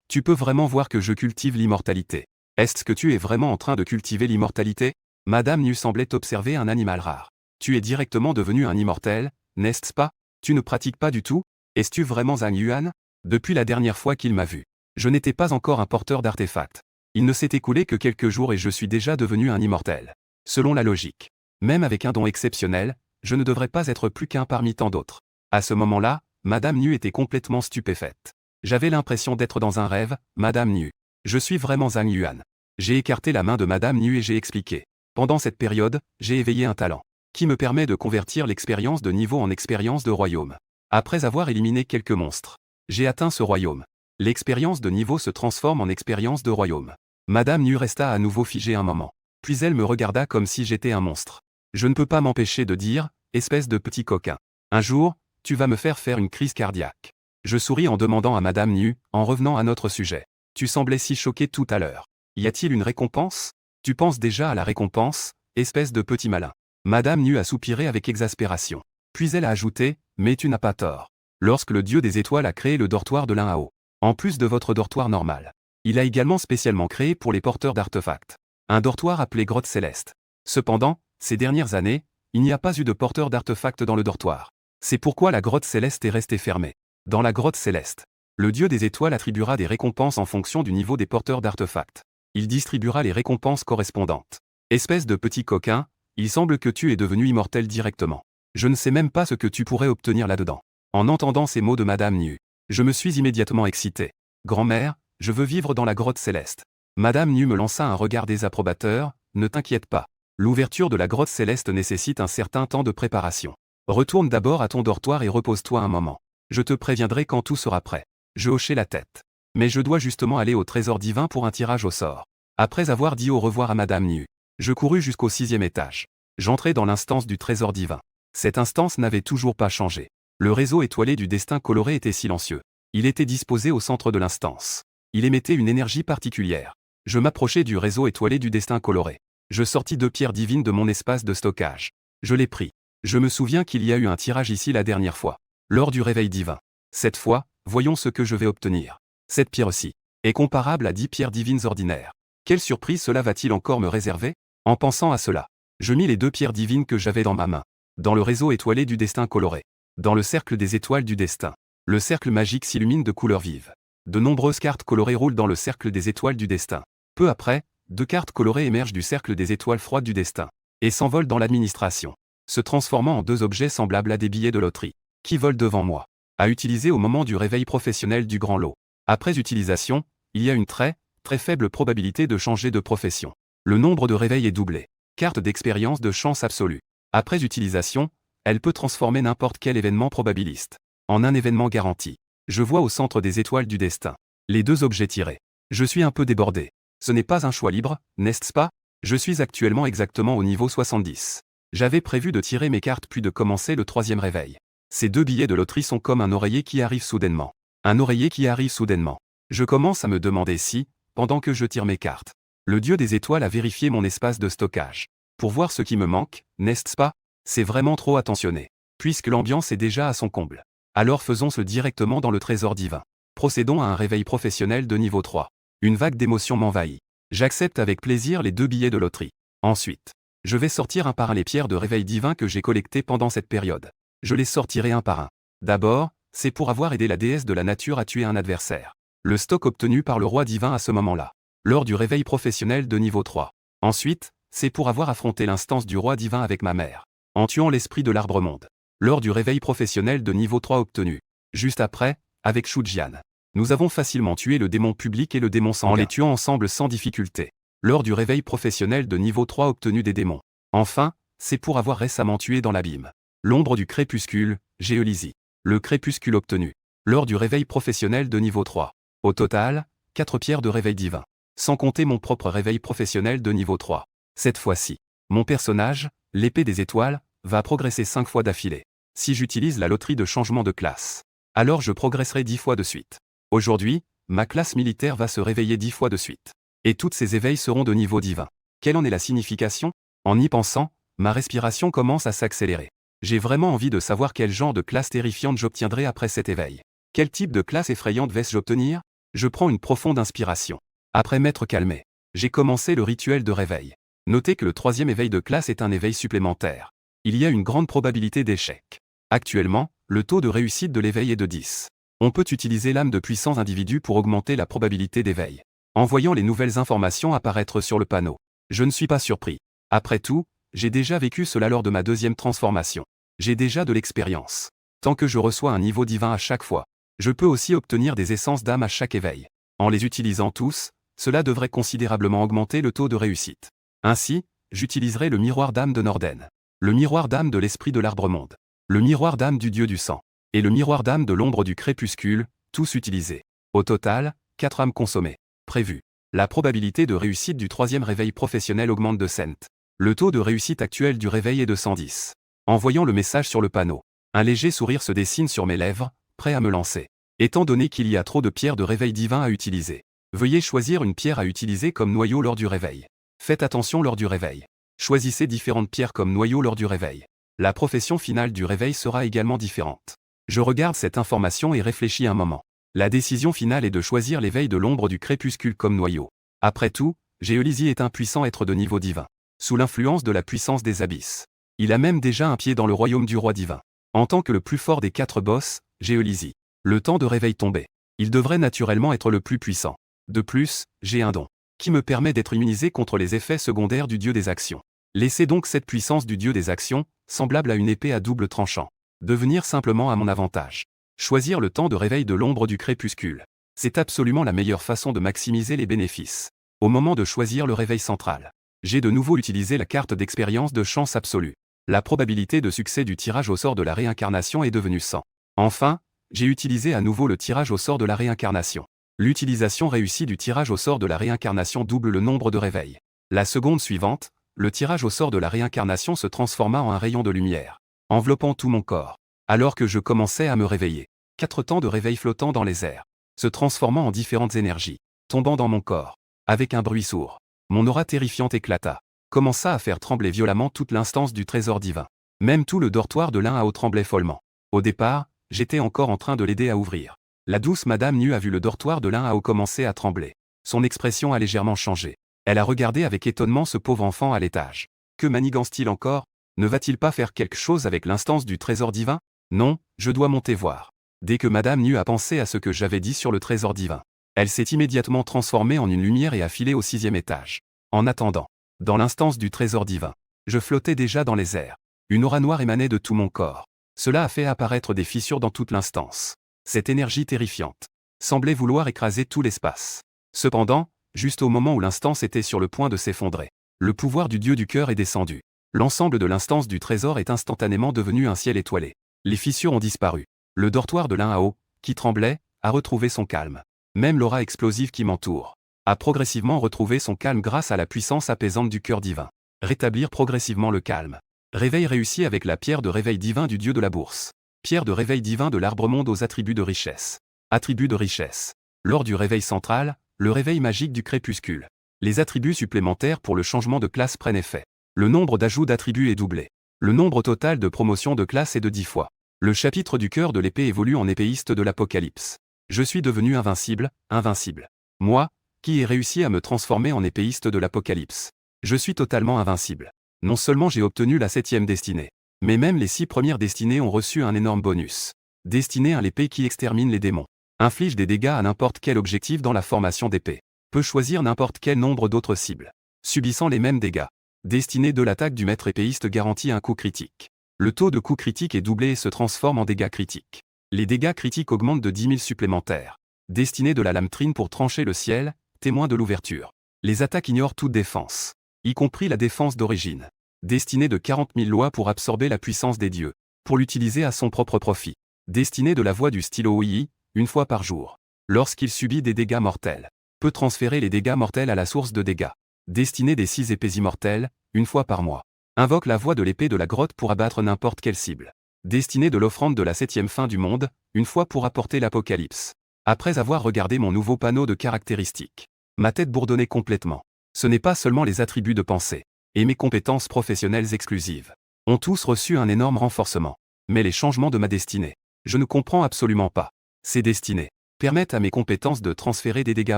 Tu peux vraiment voir que je cultive l'immortalité. Est-ce que tu es vraiment en train de cultiver l'immortalité? Madame Nu semblait observer un animal rare. Tu es directement devenu un immortel, n'est-ce pas? Tu ne pratiques pas du tout? Es-tu vraiment Zhang Yuan? Depuis la dernière fois qu'il m'a vu, je n'étais pas encore un porteur d'artefacts. Il ne s'est écoulé que quelques jours et je suis déjà devenu un immortel. Selon la logique, même avec un don exceptionnel, je ne devrais pas être plus qu'un parmi tant d'autres. À ce moment-là, Madame Nu était complètement stupéfaite. J'avais l'impression d'être dans un rêve. Madame Nu. Je suis vraiment Zhang Yuan. J'ai écarté la main de Madame Nu et j'ai expliqué. Pendant cette période, j'ai éveillé un talent qui me permet de convertir l'expérience de niveau en expérience de royaume. Après avoir éliminé quelques monstres, j'ai atteint ce royaume. L'expérience de niveau se transforme en expérience de royaume. Madame Nu resta à nouveau figée un moment. Puis elle me regarda comme si j'étais un monstre. Je ne peux pas m'empêcher de dire, espèce de petit coquin. Un jour, tu vas me faire une crise cardiaque. Je souris en demandant à Madame Nu, en revenant à notre sujet. Tu semblais si choqué tout à l'heure. Y a-t-il une récompense? Tu penses déjà à la récompense, espèce de petit malin. Madame Nu a soupiré avec exaspération. Puis elle a ajouté, mais tu n'as pas tort. Lorsque le dieu des étoiles a créé le dortoir de l'un-haut, en plus de votre dortoir normal, il a également spécialement créé pour les porteurs d'artefacts un dortoir appelé grotte céleste. Cependant, ces dernières années, il n'y a pas eu de porteurs d'artefacts dans le dortoir. C'est pourquoi la grotte céleste est restée fermée. Dans la grotte céleste, le dieu des étoiles attribuera des récompenses en fonction du niveau des porteurs d'artefacts. Il distribuera les récompenses correspondantes. Espèce de petit coquin, il semble que tu es devenu immortel directement. Je ne sais même pas ce que tu pourrais obtenir là-dedans. En entendant ces mots de Madame Nu, je me suis immédiatement excité. Grand-mère, je veux vivre dans la grotte céleste. Madame Nu me lança un regard désapprobateur. Ne t'inquiète pas. L'ouverture de la grotte céleste nécessite un certain temps de préparation. Retourne d'abord à ton dortoir et repose-toi un moment. Je te préviendrai quand tout sera prêt. Je hochai la tête. Mais je dois justement aller au trésor divin pour un tirage au sort. Après avoir dit au revoir à Madame Nu, je courus jusqu'au 6e étage. J'entrai dans l'instance du trésor divin. Cette instance n'avait toujours pas changé. Le réseau étoilé du destin coloré était silencieux. Il était disposé au centre de l'instance. Il émettait une énergie particulière. Je m'approchai du réseau étoilé du destin coloré. Je sortis 2 pierres divines de mon espace de stockage. Je les pris. Je me souviens qu'il y a eu un tirage ici la dernière fois, lors du réveil divin. Cette fois, voyons ce que je vais obtenir. Cette pierre-ci est comparable à 10 pierres divines ordinaires. Quelle surprise cela va-t-il encore me réserver? En pensant à cela, je mis les 2 pierres divines que j'avais dans ma main, dans le réseau étoilé du destin coloré, dans le cercle des étoiles du destin. Le cercle magique s'illumine de couleurs vives. De nombreuses cartes colorées roulent dans le cercle des étoiles du destin. Peu après, 2 cartes colorées émergent du cercle des étoiles froides du destin, et s'envolent dans l'administration, se transformant en 2 objets semblables à des billets de loterie, qui volent devant moi, à utiliser au moment du réveil professionnel du grand lot. Après utilisation, il y a une très faible probabilité de changer de profession. Le nombre de réveils est doublé. Carte d'expérience de chance absolue. Après utilisation, Elle peut transformer n'importe quel événement probabiliste en un événement garanti. Je vois au centre des étoiles du destin les deux objets tirés. Je suis un peu débordé. Ce n'est pas un choix libre, n'est-ce pas? Je suis actuellement exactement au niveau 70. J'avais prévu de tirer mes cartes puis de commencer le troisième réveil. Ces deux billets de loterie sont comme un oreiller qui arrive soudainement. Un oreiller qui arrive soudainement. Je commence à me demander si, pendant que je tire mes cartes, le dieu des étoiles a vérifié mon espace de stockage. Pour voir ce qui me manque, n'est-ce pas? C'est vraiment trop attentionné. Puisque l'ambiance est déjà à son comble. Alors faisons-ce directement dans le trésor divin. Procédons à un réveil professionnel de niveau 3. Une vague d'émotion m'envahit. J'accepte avec plaisir les deux billets de loterie. Ensuite, je vais sortir un par un les pierres de réveil divin que j'ai collectées pendant cette période. Je les sortirai un par un. D'abord, c'est pour avoir aidé la déesse de la nature à tuer un adversaire. Le stock obtenu par le roi divin à ce moment-là, lors du réveil professionnel de niveau 3. Ensuite, c'est pour avoir affronté l'instance du roi divin avec ma mère, en tuant l'esprit de l'arbre-monde, lors du réveil professionnel de niveau 3 obtenu. Juste après, avec Shujian, nous avons facilement tué le démon public et le démon sanguin en les tuant ensemble sans difficulté, lors du réveil professionnel de niveau 3 obtenu des démons. Enfin, c'est pour avoir récemment tué dans l'abîme l'ombre du crépuscule, Géolysie, le crépuscule obtenu, lors du réveil professionnel de niveau 3. Au total, 4 pierres de réveil divin, sans compter mon propre réveil professionnel de niveau 3. Cette fois-ci, mon personnage, l'épée des étoiles, va progresser 5 fois d'affilée. Si j'utilise la loterie de changement de classe, alors je progresserai 10 fois de suite. Aujourd'hui, ma classe militaire va se réveiller 10 fois de suite. Et toutes ces éveils seront de niveau divin. Quelle en est la signification? En y pensant, ma respiration commence à s'accélérer. J'ai vraiment envie de savoir quel genre de classe terrifiante j'obtiendrai après cet éveil. Quel type de classe effrayante vais-je obtenir? Je prends une profonde inspiration. Après m'être calmé, j'ai commencé le rituel de réveil. Notez que le troisième éveil de classe est un éveil supplémentaire. Il y a une grande probabilité d'échec. Actuellement, le taux de réussite de l'éveil est de 10. On peut utiliser l'âme de puissants individus pour augmenter la probabilité d'éveil. En voyant les nouvelles informations apparaître sur le panneau, je ne suis pas surpris. Après tout, j'ai déjà vécu cela lors de ma deuxième transformation. J'ai déjà de l'expérience. Tant que je reçois un niveau divin à chaque fois, je peux aussi obtenir des essences d'âme à chaque éveil. En les utilisant tous, cela devrait considérablement augmenter le taux de réussite. Ainsi, j'utiliserai le miroir d'âme de Norden, le miroir d'âme de l'esprit de l'arbre-monde, le miroir d'âme du dieu du sang, et le miroir d'âme de l'ombre du crépuscule, tous utilisés. Au total, 4 âmes consommées. Prévues. La probabilité de réussite du troisième réveil professionnel augmente de cent. Le taux de réussite actuel du réveil est de 110. En voyant le message sur le panneau, un léger sourire se dessine sur mes lèvres, prêt à me lancer. Étant donné qu'il y a trop de pierres de réveil divin à utiliser, veuillez choisir une pierre à utiliser comme noyau lors du réveil. Faites attention lors du réveil. Choisissez différentes pierres comme noyau lors du réveil. La profession finale du réveil sera également différente. Je regarde cette information et réfléchis un moment. La décision finale est de choisir l'éveil de l'ombre du crépuscule comme noyau. Après tout, Géolysie est un puissant être de niveau divin, sous l'influence de la puissance des abysses. Il a même déjà un pied dans le royaume du roi divin. En tant que le plus fort des 4 boss, Géolysie, le temps de réveil tombé, il devrait naturellement être le plus puissant. De plus, j'ai un don, qui me permet d'être immunisé contre les effets secondaires du dieu des actions. Laissez donc cette puissance du dieu des actions, semblable à une épée à double tranchant, devenir simplement à mon avantage. Choisir le temps de réveil de l'ombre du crépuscule. C'est absolument la meilleure façon de maximiser les bénéfices. Au moment de choisir le réveil central, j'ai de nouveau utilisé la carte d'expérience de chance absolue. La probabilité de succès du tirage au sort de la réincarnation est devenue 100. Enfin, j'ai utilisé à nouveau le tirage au sort de la réincarnation. L'utilisation réussie du tirage au sort de la réincarnation double le nombre de réveils. La seconde suivante, le tirage au sort de la réincarnation se transforma en un rayon de lumière, enveloppant tout mon corps. Alors que je commençais à me réveiller, 4 temps de réveil flottant dans les airs, se transformant en différentes énergies, tombant dans mon corps. Avec un bruit sourd, mon aura terrifiante éclata, commença à faire trembler violemment toute l'instance du trésor divin. Même tout le dortoir de l'un à haut tremblait follement. Au départ, j'étais encore en train de l'aider à ouvrir. La douce Madame Nu a vu le dortoir de l'un à haut commencer à trembler. Son expression a légèrement changé. Elle a regardé avec étonnement ce pauvre enfant à l'étage. Que manigance-t-il encore? Ne va-t-il pas faire quelque chose avec l'instance du trésor divin? Non, je dois monter voir. Dès que Madame Nu a pensé à ce que j'avais dit sur le trésor divin, elle s'est immédiatement transformée en une lumière et a filé au 6e étage. En attendant, dans l'instance du trésor divin, je flottais déjà dans les airs. Une aura noire émanait de tout mon corps. Cela a fait apparaître des fissures dans toute l'instance. Cette énergie terrifiante semblait vouloir écraser tout l'espace. Cependant, juste au moment où l'instance était sur le point de s'effondrer, le pouvoir du dieu du cœur est descendu. L'ensemble de l'instance du trésor est instantanément devenu un ciel étoilé. Les fissures ont disparu. Le dortoir de l'Un-Hao, qui tremblait, a retrouvé son calme. Même l'aura explosive qui m'entoure a progressivement retrouvé son calme grâce à la puissance apaisante du cœur divin. Rétablir progressivement le calme. Réveil réussi avec la pierre de réveil divin du dieu de la bourse. Pierre de réveil divin de l'arbre-monde aux attributs de richesse. Attributs de richesse. Lors du réveil central, le réveil magique du crépuscule. Les attributs supplémentaires pour le changement de classe prennent effet. Le nombre d'ajouts d'attributs est doublé. Le nombre total de promotions de classe est de 10 fois. Le chapitre du cœur de l'épée évolue en épéiste de l'Apocalypse. Je suis devenu invincible, invincible. Moi, qui ai réussi à me transformer en épéiste de l'Apocalypse. Je suis totalement invincible. Non seulement j'ai obtenu la 7e destinée, mais même les 6 premières destinées ont reçu un énorme bonus. Destinée à l'épée qui extermine les démons. Inflige des dégâts à n'importe quel objectif dans la formation d'épée. Peut choisir n'importe quel nombre d'autres cibles. Subissant les mêmes dégâts. Destinée de l'attaque du maître épéiste garantit un coup critique. Le taux de coup critique est doublé et se transforme en dégâts critiques. Les dégâts critiques augmentent de 10 000 supplémentaires. Destinée de la lame-trine pour trancher le ciel, témoin de l'ouverture. Les attaques ignorent toute défense, y compris la défense d'origine. Destinée de 40 000 lois pour absorber la puissance des dieux, pour l'utiliser à son propre profit. Destinée de la voix du stylo OII, une fois par jour. Lorsqu'il subit des dégâts mortels, peut transférer les dégâts mortels à la source de dégâts. Destinée des 6 épées immortelles, une fois par mois. Invoque la voix de l'épée de la grotte pour abattre n'importe quelle cible. Destinée de l'offrande de la 7e fin du monde, une fois pour apporter l'apocalypse. Après avoir regardé mon nouveau panneau de caractéristiques, ma tête bourdonnait complètement. Ce n'est pas seulement les attributs de pensée, et mes compétences professionnelles exclusives ont tous reçu un énorme renforcement. Mais les changements de ma destinée, je ne comprends absolument pas. Ces destinées permettent à mes compétences de transférer des dégâts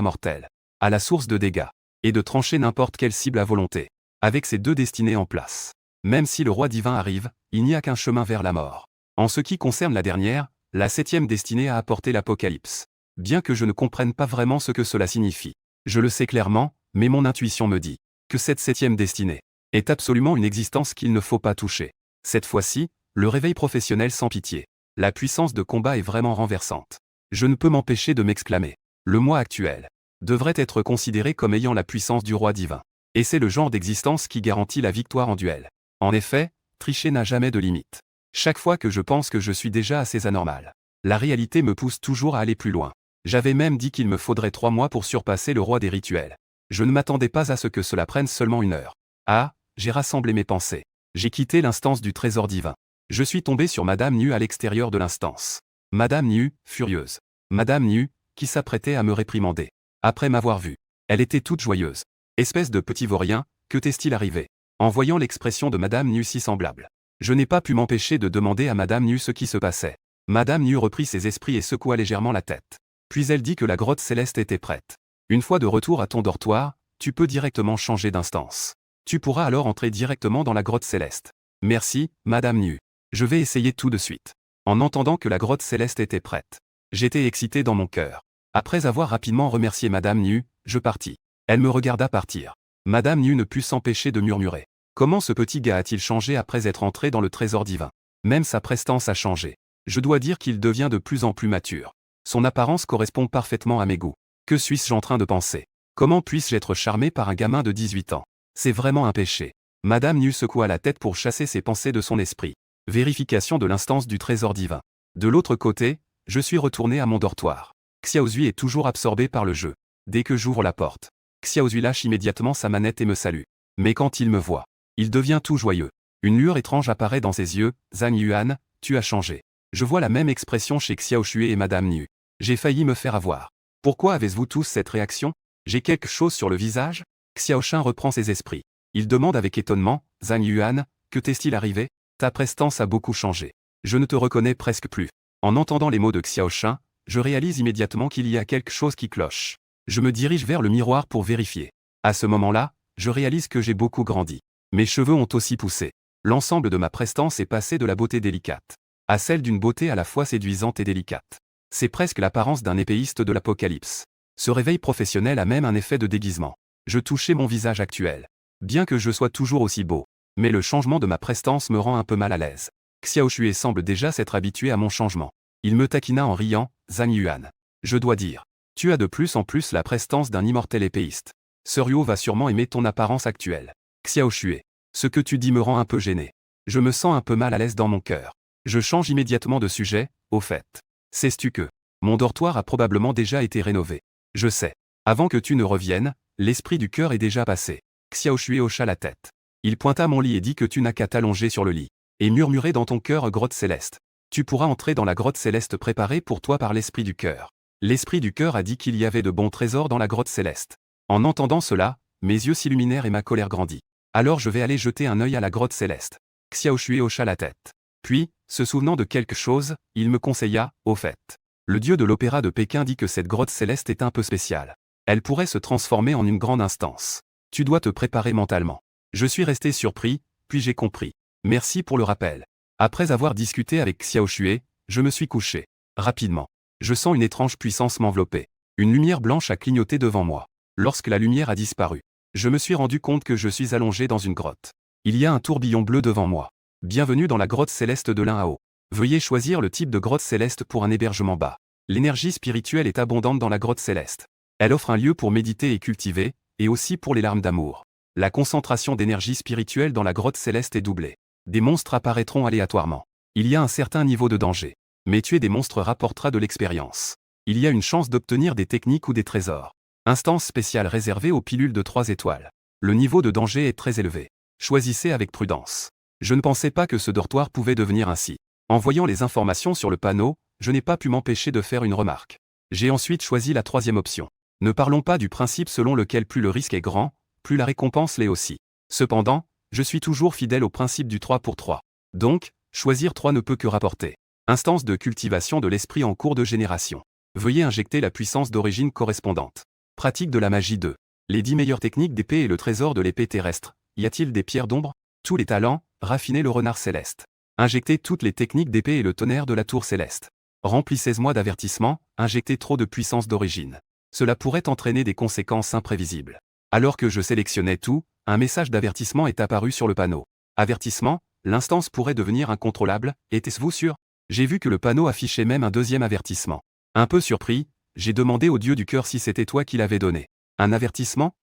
mortels à la source de dégâts, et de trancher n'importe quelle cible à volonté. Avec ces 2 destinées en place, même si le roi divin arrive, il n'y a qu'un chemin vers la mort. En ce qui concerne la dernière, la 7e destinée a apporté l'apocalypse. Bien que je ne comprenne pas vraiment ce que cela signifie. Je le sais clairement, mais mon intuition me dit que cette 7e destinée est absolument une existence qu'il ne faut pas toucher. Cette fois-ci, le réveil professionnel sans pitié. La puissance de combat est vraiment renversante. Je ne peux m'empêcher de m'exclamer. Le moi actuel devrait être considéré comme ayant la puissance du roi divin. Et c'est le genre d'existence qui garantit la victoire en duel. En effet, tricher n'a jamais de limite. Chaque fois que je pense que je suis déjà assez anormal, la réalité me pousse toujours à aller plus loin. J'avais même dit qu'il me faudrait 3 mois pour surpasser le roi des rituels. Je ne m'attendais pas à ce que cela prenne seulement 1 heure. Ah, j'ai rassemblé mes pensées. J'ai quitté l'instance du trésor divin. Je suis tombé sur Madame Niu à l'extérieur de l'instance. Madame Niu, furieuse. Madame Niu, qui s'apprêtait à me réprimander. Après m'avoir vu. Elle était toute joyeuse. Espèce de petit vaurien, que t'est-il arrivé? En voyant l'expression de Madame Niu si semblable, je n'ai pas pu m'empêcher de demander à Madame Niu ce qui se passait. Madame Niu reprit ses esprits et secoua légèrement la tête. Puis elle dit que la grotte céleste était prête. Une fois de retour à ton dortoir, tu peux directement changer d'instance. Tu pourras alors entrer directement dans la grotte céleste. Merci, Madame Niu. Je vais essayer tout de suite. En entendant que la grotte céleste était prête, j'étais excité dans mon cœur. Après avoir rapidement remercié Madame Niu, je partis. Elle me regarda partir. Madame Niu ne put s'empêcher de murmurer. Comment ce petit gars a-t-il changé après être entré dans le trésor divin? Même sa prestance a changé. Je dois dire qu'il devient de plus en plus mature. Son apparence correspond parfaitement à mes goûts. Que suis-je en train de penser? Comment puisse-je être charmé par un gamin de 18 ans? C'est vraiment un péché. Madame Niu secoua la tête pour chasser ses pensées de son esprit. Vérification de l'instance du trésor divin. De l'autre côté, je suis retourné à mon dortoir. Xiaozui est toujours absorbé par le jeu. Dès que j'ouvre la porte, Xiaozui lâche immédiatement sa manette et me salue. Mais quand il me voit, il devient tout joyeux. Une lueur étrange apparaît dans ses yeux. Zhang Yuan, tu as changé. Je vois la même expression chez Xiao Xue et Madame Niu. J'ai failli me faire avoir. Pourquoi avez-vous tous cette réaction? J'ai quelque chose sur le visage? Xiao Shan reprend ses esprits. Il demande avec étonnement, Zhang Yuan, que t'est-il arrivé? Ta prestance a beaucoup changé. Je ne te reconnais presque plus. En entendant les mots de Xiao Shan, je réalise immédiatement qu'il y a quelque chose qui cloche. Je me dirige vers le miroir pour vérifier. À ce moment-là, je réalise que j'ai beaucoup grandi. Mes cheveux ont aussi poussé. L'ensemble de ma prestance est passé de la beauté délicate à celle d'une beauté à la fois séduisante et délicate. C'est presque l'apparence d'un épéiste de l'Apocalypse. Ce réveil professionnel a même un effet de déguisement. Je touchais mon visage actuel. Bien que je sois toujours aussi beau. Mais le changement de ma prestance me rend un peu mal à l'aise. Xiao Xue semble déjà s'être habitué à mon changement. Il me taquina en riant, Zhang Yuan. Je dois dire, tu as de plus en plus la prestance d'un immortel épéiste. Seur Yuo va sûrement aimer ton apparence actuelle. Xiao Xue. Ce que tu dis me rend un peu gêné. Je me sens un peu mal à l'aise dans mon cœur. Je change immédiatement de sujet, au fait. Sais-tu que mon dortoir a probablement déjà été rénové? Je sais. Avant que tu ne reviennes, l'esprit du cœur est déjà passé. Xiao Shui hocha la tête. Il pointa mon lit et dit que tu n'as qu'à t'allonger sur le lit. Et murmurer dans ton cœur grotte céleste. Tu pourras entrer dans la grotte céleste préparée pour toi par l'esprit du cœur. L'esprit du cœur a dit qu'il y avait de bons trésors dans la grotte céleste. En entendant cela, mes yeux s'illuminèrent et ma colère grandit. Alors je vais aller jeter un œil à la grotte céleste. Xiao Shui hocha la tête. Puis, se souvenant de quelque chose, il me conseilla, au fait. Le dieu de l'opéra de Pékin dit que cette grotte céleste est un peu spéciale. Elle pourrait se transformer en une grande instance. Tu dois te préparer mentalement. Je suis resté surpris, puis j'ai compris. Merci pour le rappel. Après avoir discuté avec Xiao Shui, je me suis couché. Rapidement. Je sens une étrange puissance m'envelopper. Une lumière blanche a clignoté devant moi. Lorsque la lumière a disparu, je me suis rendu compte que je suis allongé dans une grotte. Il y a un tourbillon bleu devant moi. Bienvenue dans la grotte céleste de l'Inhao. Veuillez choisir le type de grotte céleste pour un hébergement bas. L'énergie spirituelle est abondante dans la grotte céleste. Elle offre un lieu pour méditer et cultiver, et aussi pour les larmes d'amour. La concentration d'énergie spirituelle dans la grotte céleste est doublée. Des monstres apparaîtront aléatoirement. Il y a un certain niveau de danger. Mais tuer des monstres rapportera de l'expérience. Il y a une chance d'obtenir des techniques ou des trésors. Instance spéciale réservée aux pilules de 3 étoiles. Le niveau de danger est très élevé. Choisissez avec prudence. Je ne pensais pas que ce dortoir pouvait devenir ainsi. En voyant les informations sur le panneau, je n'ai pas pu m'empêcher de faire une remarque. J'ai ensuite choisi la 3e option. Ne parlons pas du principe selon lequel plus le risque est grand, plus la récompense l'est aussi. Cependant, je suis toujours fidèle au principe du 3 pour 3. Donc, choisir 3 ne peut que rapporter. Instance de cultivation de l'esprit en cours de génération. Veuillez injecter la puissance d'origine correspondante. Pratique de la magie 2. Les 10 meilleures techniques d'épée et le trésor de l'épée terrestre. Y a-t-il des pierres d'ombre? Tous les talents, raffiner le renard céleste. Injectez toutes les techniques d'épée et le tonnerre de la tour céleste. Remplissez-moi d'avertissements, injectez trop de puissance d'origine. Cela pourrait entraîner des conséquences imprévisibles. Alors que je sélectionnais tout, un message d'avertissement est apparu sur le panneau. Avertissement, l'instance pourrait devenir incontrôlable, était-vous sûr? J'ai vu que le panneau affichait même un 2e avertissement. Un peu surpris, j'ai demandé au dieu du cœur si c'était toi qui l'avais donné. Un avertissement?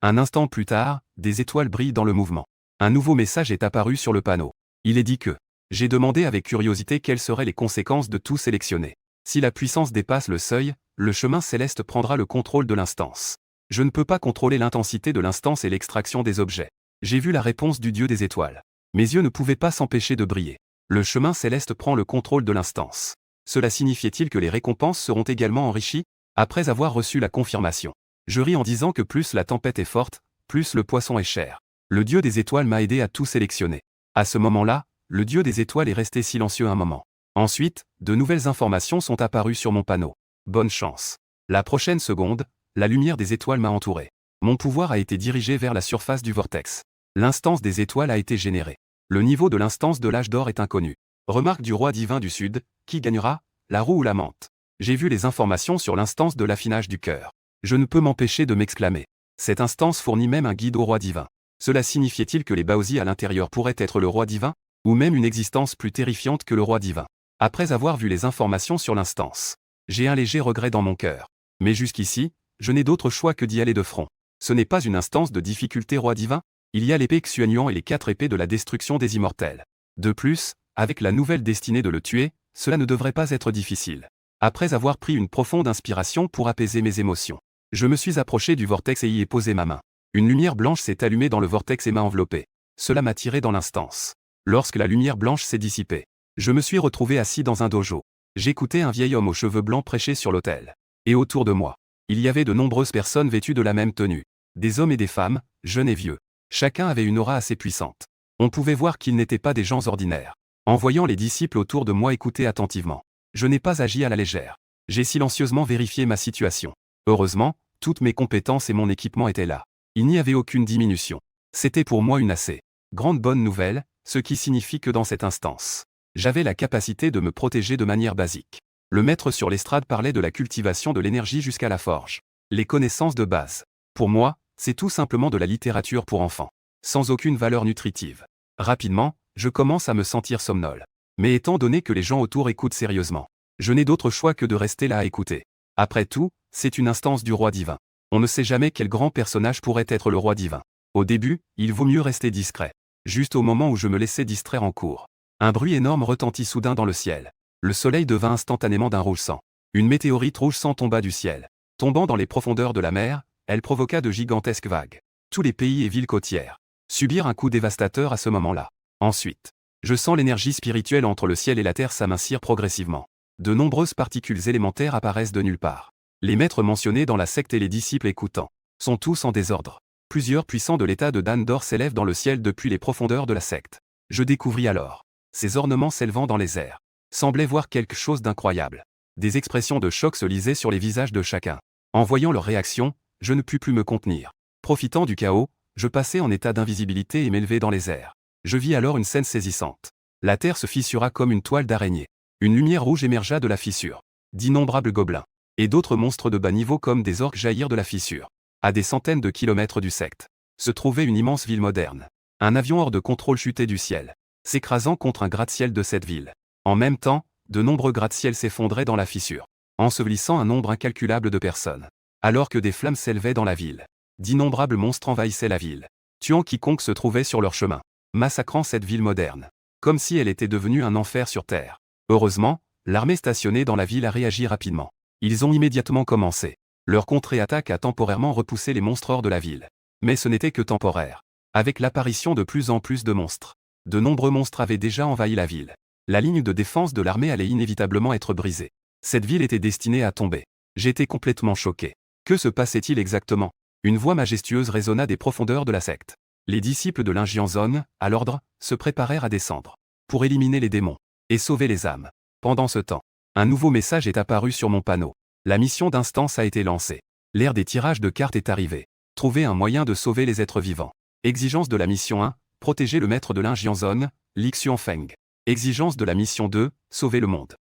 Un instant plus tard, des étoiles brillent dans le mouvement. Un nouveau message est apparu sur le panneau. Il est dit que j'ai demandé avec curiosité quelles seraient les conséquences de tout sélectionner. Si la puissance dépasse le seuil, le chemin céleste prendra le contrôle de l'instance. Je ne peux pas contrôler l'intensité de l'instance et l'extraction des objets. J'ai vu la réponse du dieu des étoiles. Mes yeux ne pouvaient pas s'empêcher de briller. Le chemin céleste prend le contrôle de l'instance. Cela signifiait-il que les récompenses seront également enrichies? Après avoir reçu la confirmation, je ris en disant que plus la tempête est forte, plus le poisson est cher. Le dieu des étoiles m'a aidé à tout sélectionner. À ce moment-là, le dieu des étoiles est resté silencieux un moment. Ensuite, de nouvelles informations sont apparues sur mon panneau. Bonne chance. La prochaine seconde, la lumière des étoiles m'a entouré. Mon pouvoir a été dirigé vers la surface du vortex. L'instance des étoiles a été générée. Le niveau de l'instance de l'âge d'or est inconnu. Remarque du roi divin du Sud, qui gagnera, la roue ou la menthe? J'ai vu les informations sur l'instance de l'affinage du cœur. Je ne peux m'empêcher de m'exclamer. Cette instance fournit même un guide au roi divin. Cela signifiait-il que les Baozi à l'intérieur pourraient être le roi divin? Ou même une existence plus terrifiante que le roi divin? Après avoir vu les informations sur l'instance, j'ai un léger regret dans mon cœur. Mais jusqu'ici, je n'ai d'autre choix que d'y aller de front. Ce n'est pas une instance de difficulté roi divin? Il y a l'épée Xuanyuan et les 4 épées de la destruction des immortels. De plus, avec la nouvelle destinée de le tuer, cela ne devrait pas être difficile. Après avoir pris une profonde inspiration pour apaiser mes émotions, je me suis approché du vortex et y ai posé ma main. Une lumière blanche s'est allumée dans le vortex et m'a enveloppé. Cela m'a tiré dans l'instance. Lorsque la lumière blanche s'est dissipée, je me suis retrouvé assis dans un dojo. J'écoutais un vieil homme aux cheveux blancs prêcher sur l'autel. Et autour de moi, il y avait de nombreuses personnes vêtues de la même tenue. Des hommes et des femmes, jeunes et vieux. Chacun avait une aura assez puissante. On pouvait voir qu'ils n'étaient pas des gens ordinaires. En voyant les disciples autour de moi écouter attentivement, je n'ai pas agi à la légère. J'ai silencieusement vérifié ma situation. Heureusement, toutes mes compétences et mon équipement étaient là. Il n'y avait aucune diminution. C'était pour moi une assez grande bonne nouvelle, ce qui signifie que dans cette instance, j'avais la capacité de me protéger de manière basique. Le maître sur l'estrade parlait de la cultivation de l'énergie jusqu'à la forge. Les connaissances de base. Pour moi, c'est tout simplement de la littérature pour enfants, sans aucune valeur nutritive. Rapidement, je commence à me sentir somnole. Mais étant donné que les gens autour écoutent sérieusement, je n'ai d'autre choix que de rester là à écouter. Après tout, c'est une instance du roi divin. On ne sait jamais quel grand personnage pourrait être le roi divin. Au début, il vaut mieux rester discret. Juste au moment où je me laissais distraire en cours, un bruit énorme retentit soudain dans le ciel. Le soleil devint instantanément d'un rouge sang. Une météorite rouge sang tomba du ciel. Tombant dans les profondeurs de la mer, elle provoqua de gigantesques vagues. Tous les pays et villes côtières subirent un coup dévastateur à ce moment-là. Ensuite, je sens l'énergie spirituelle entre le ciel et la terre s'amincir progressivement. De nombreuses particules élémentaires apparaissent de nulle part. Les maîtres mentionnés dans la secte et les disciples écoutant sont tous en désordre. Plusieurs puissants de l'état de Dan d'or s'élèvent dans le ciel depuis les profondeurs de la secte. Je découvris alors ces ornements s'élevant dans les airs semblaient voir quelque chose d'incroyable. Des expressions de choc se lisaient sur les visages de chacun. En voyant leurs réactions, je ne pus plus me contenir. Profitant du chaos, je passai en état d'invisibilité et m'élevai dans les airs. Je vis alors une scène saisissante. La terre se fissura comme une toile d'araignée. Une lumière rouge émergea de la fissure. D'innombrables gobelins et d'autres monstres de bas niveau comme des orques jaillirent de la fissure. À des centaines de kilomètres du secte se trouvait une immense ville moderne. Un avion hors de contrôle chutait du ciel, s'écrasant contre un gratte-ciel de cette ville. En même temps, de nombreux gratte-ciels s'effondraient dans la fissure, ensevelissant un nombre incalculable de personnes. Alors que des flammes s'élevaient dans la ville, d'innombrables monstres envahissaient la ville, tuant quiconque se trouvait sur leur chemin, massacrant cette ville moderne, comme si elle était devenue un enfer sur terre. Heureusement, l'armée stationnée dans la ville a réagi rapidement. Ils ont immédiatement commencé leur contre-attaque a temporairement repoussé les monstres hors de la ville. Mais ce n'était que temporaire. Avec l'apparition de plus en plus de monstres, de nombreux monstres avaient déjà envahi la ville. La ligne de défense de l'armée allait inévitablement être brisée. Cette ville était destinée à tomber. J'étais complètement choqué. Que se passait-il exactement? Une voix majestueuse résonna des profondeurs de la secte. Les disciples de l'Injianzon, à l'ordre, se préparèrent à descendre pour éliminer les démons et sauver les âmes. Pendant ce temps, un nouveau message est apparu sur mon panneau. La mission d'instance a été lancée. L'ère des tirages de cartes est arrivée. Trouver un moyen de sauver les êtres vivants. Exigence de la mission 1, protéger le maître de l'Injianzon, Li Xuanfeng. Exigence de la mission 2, sauver le monde.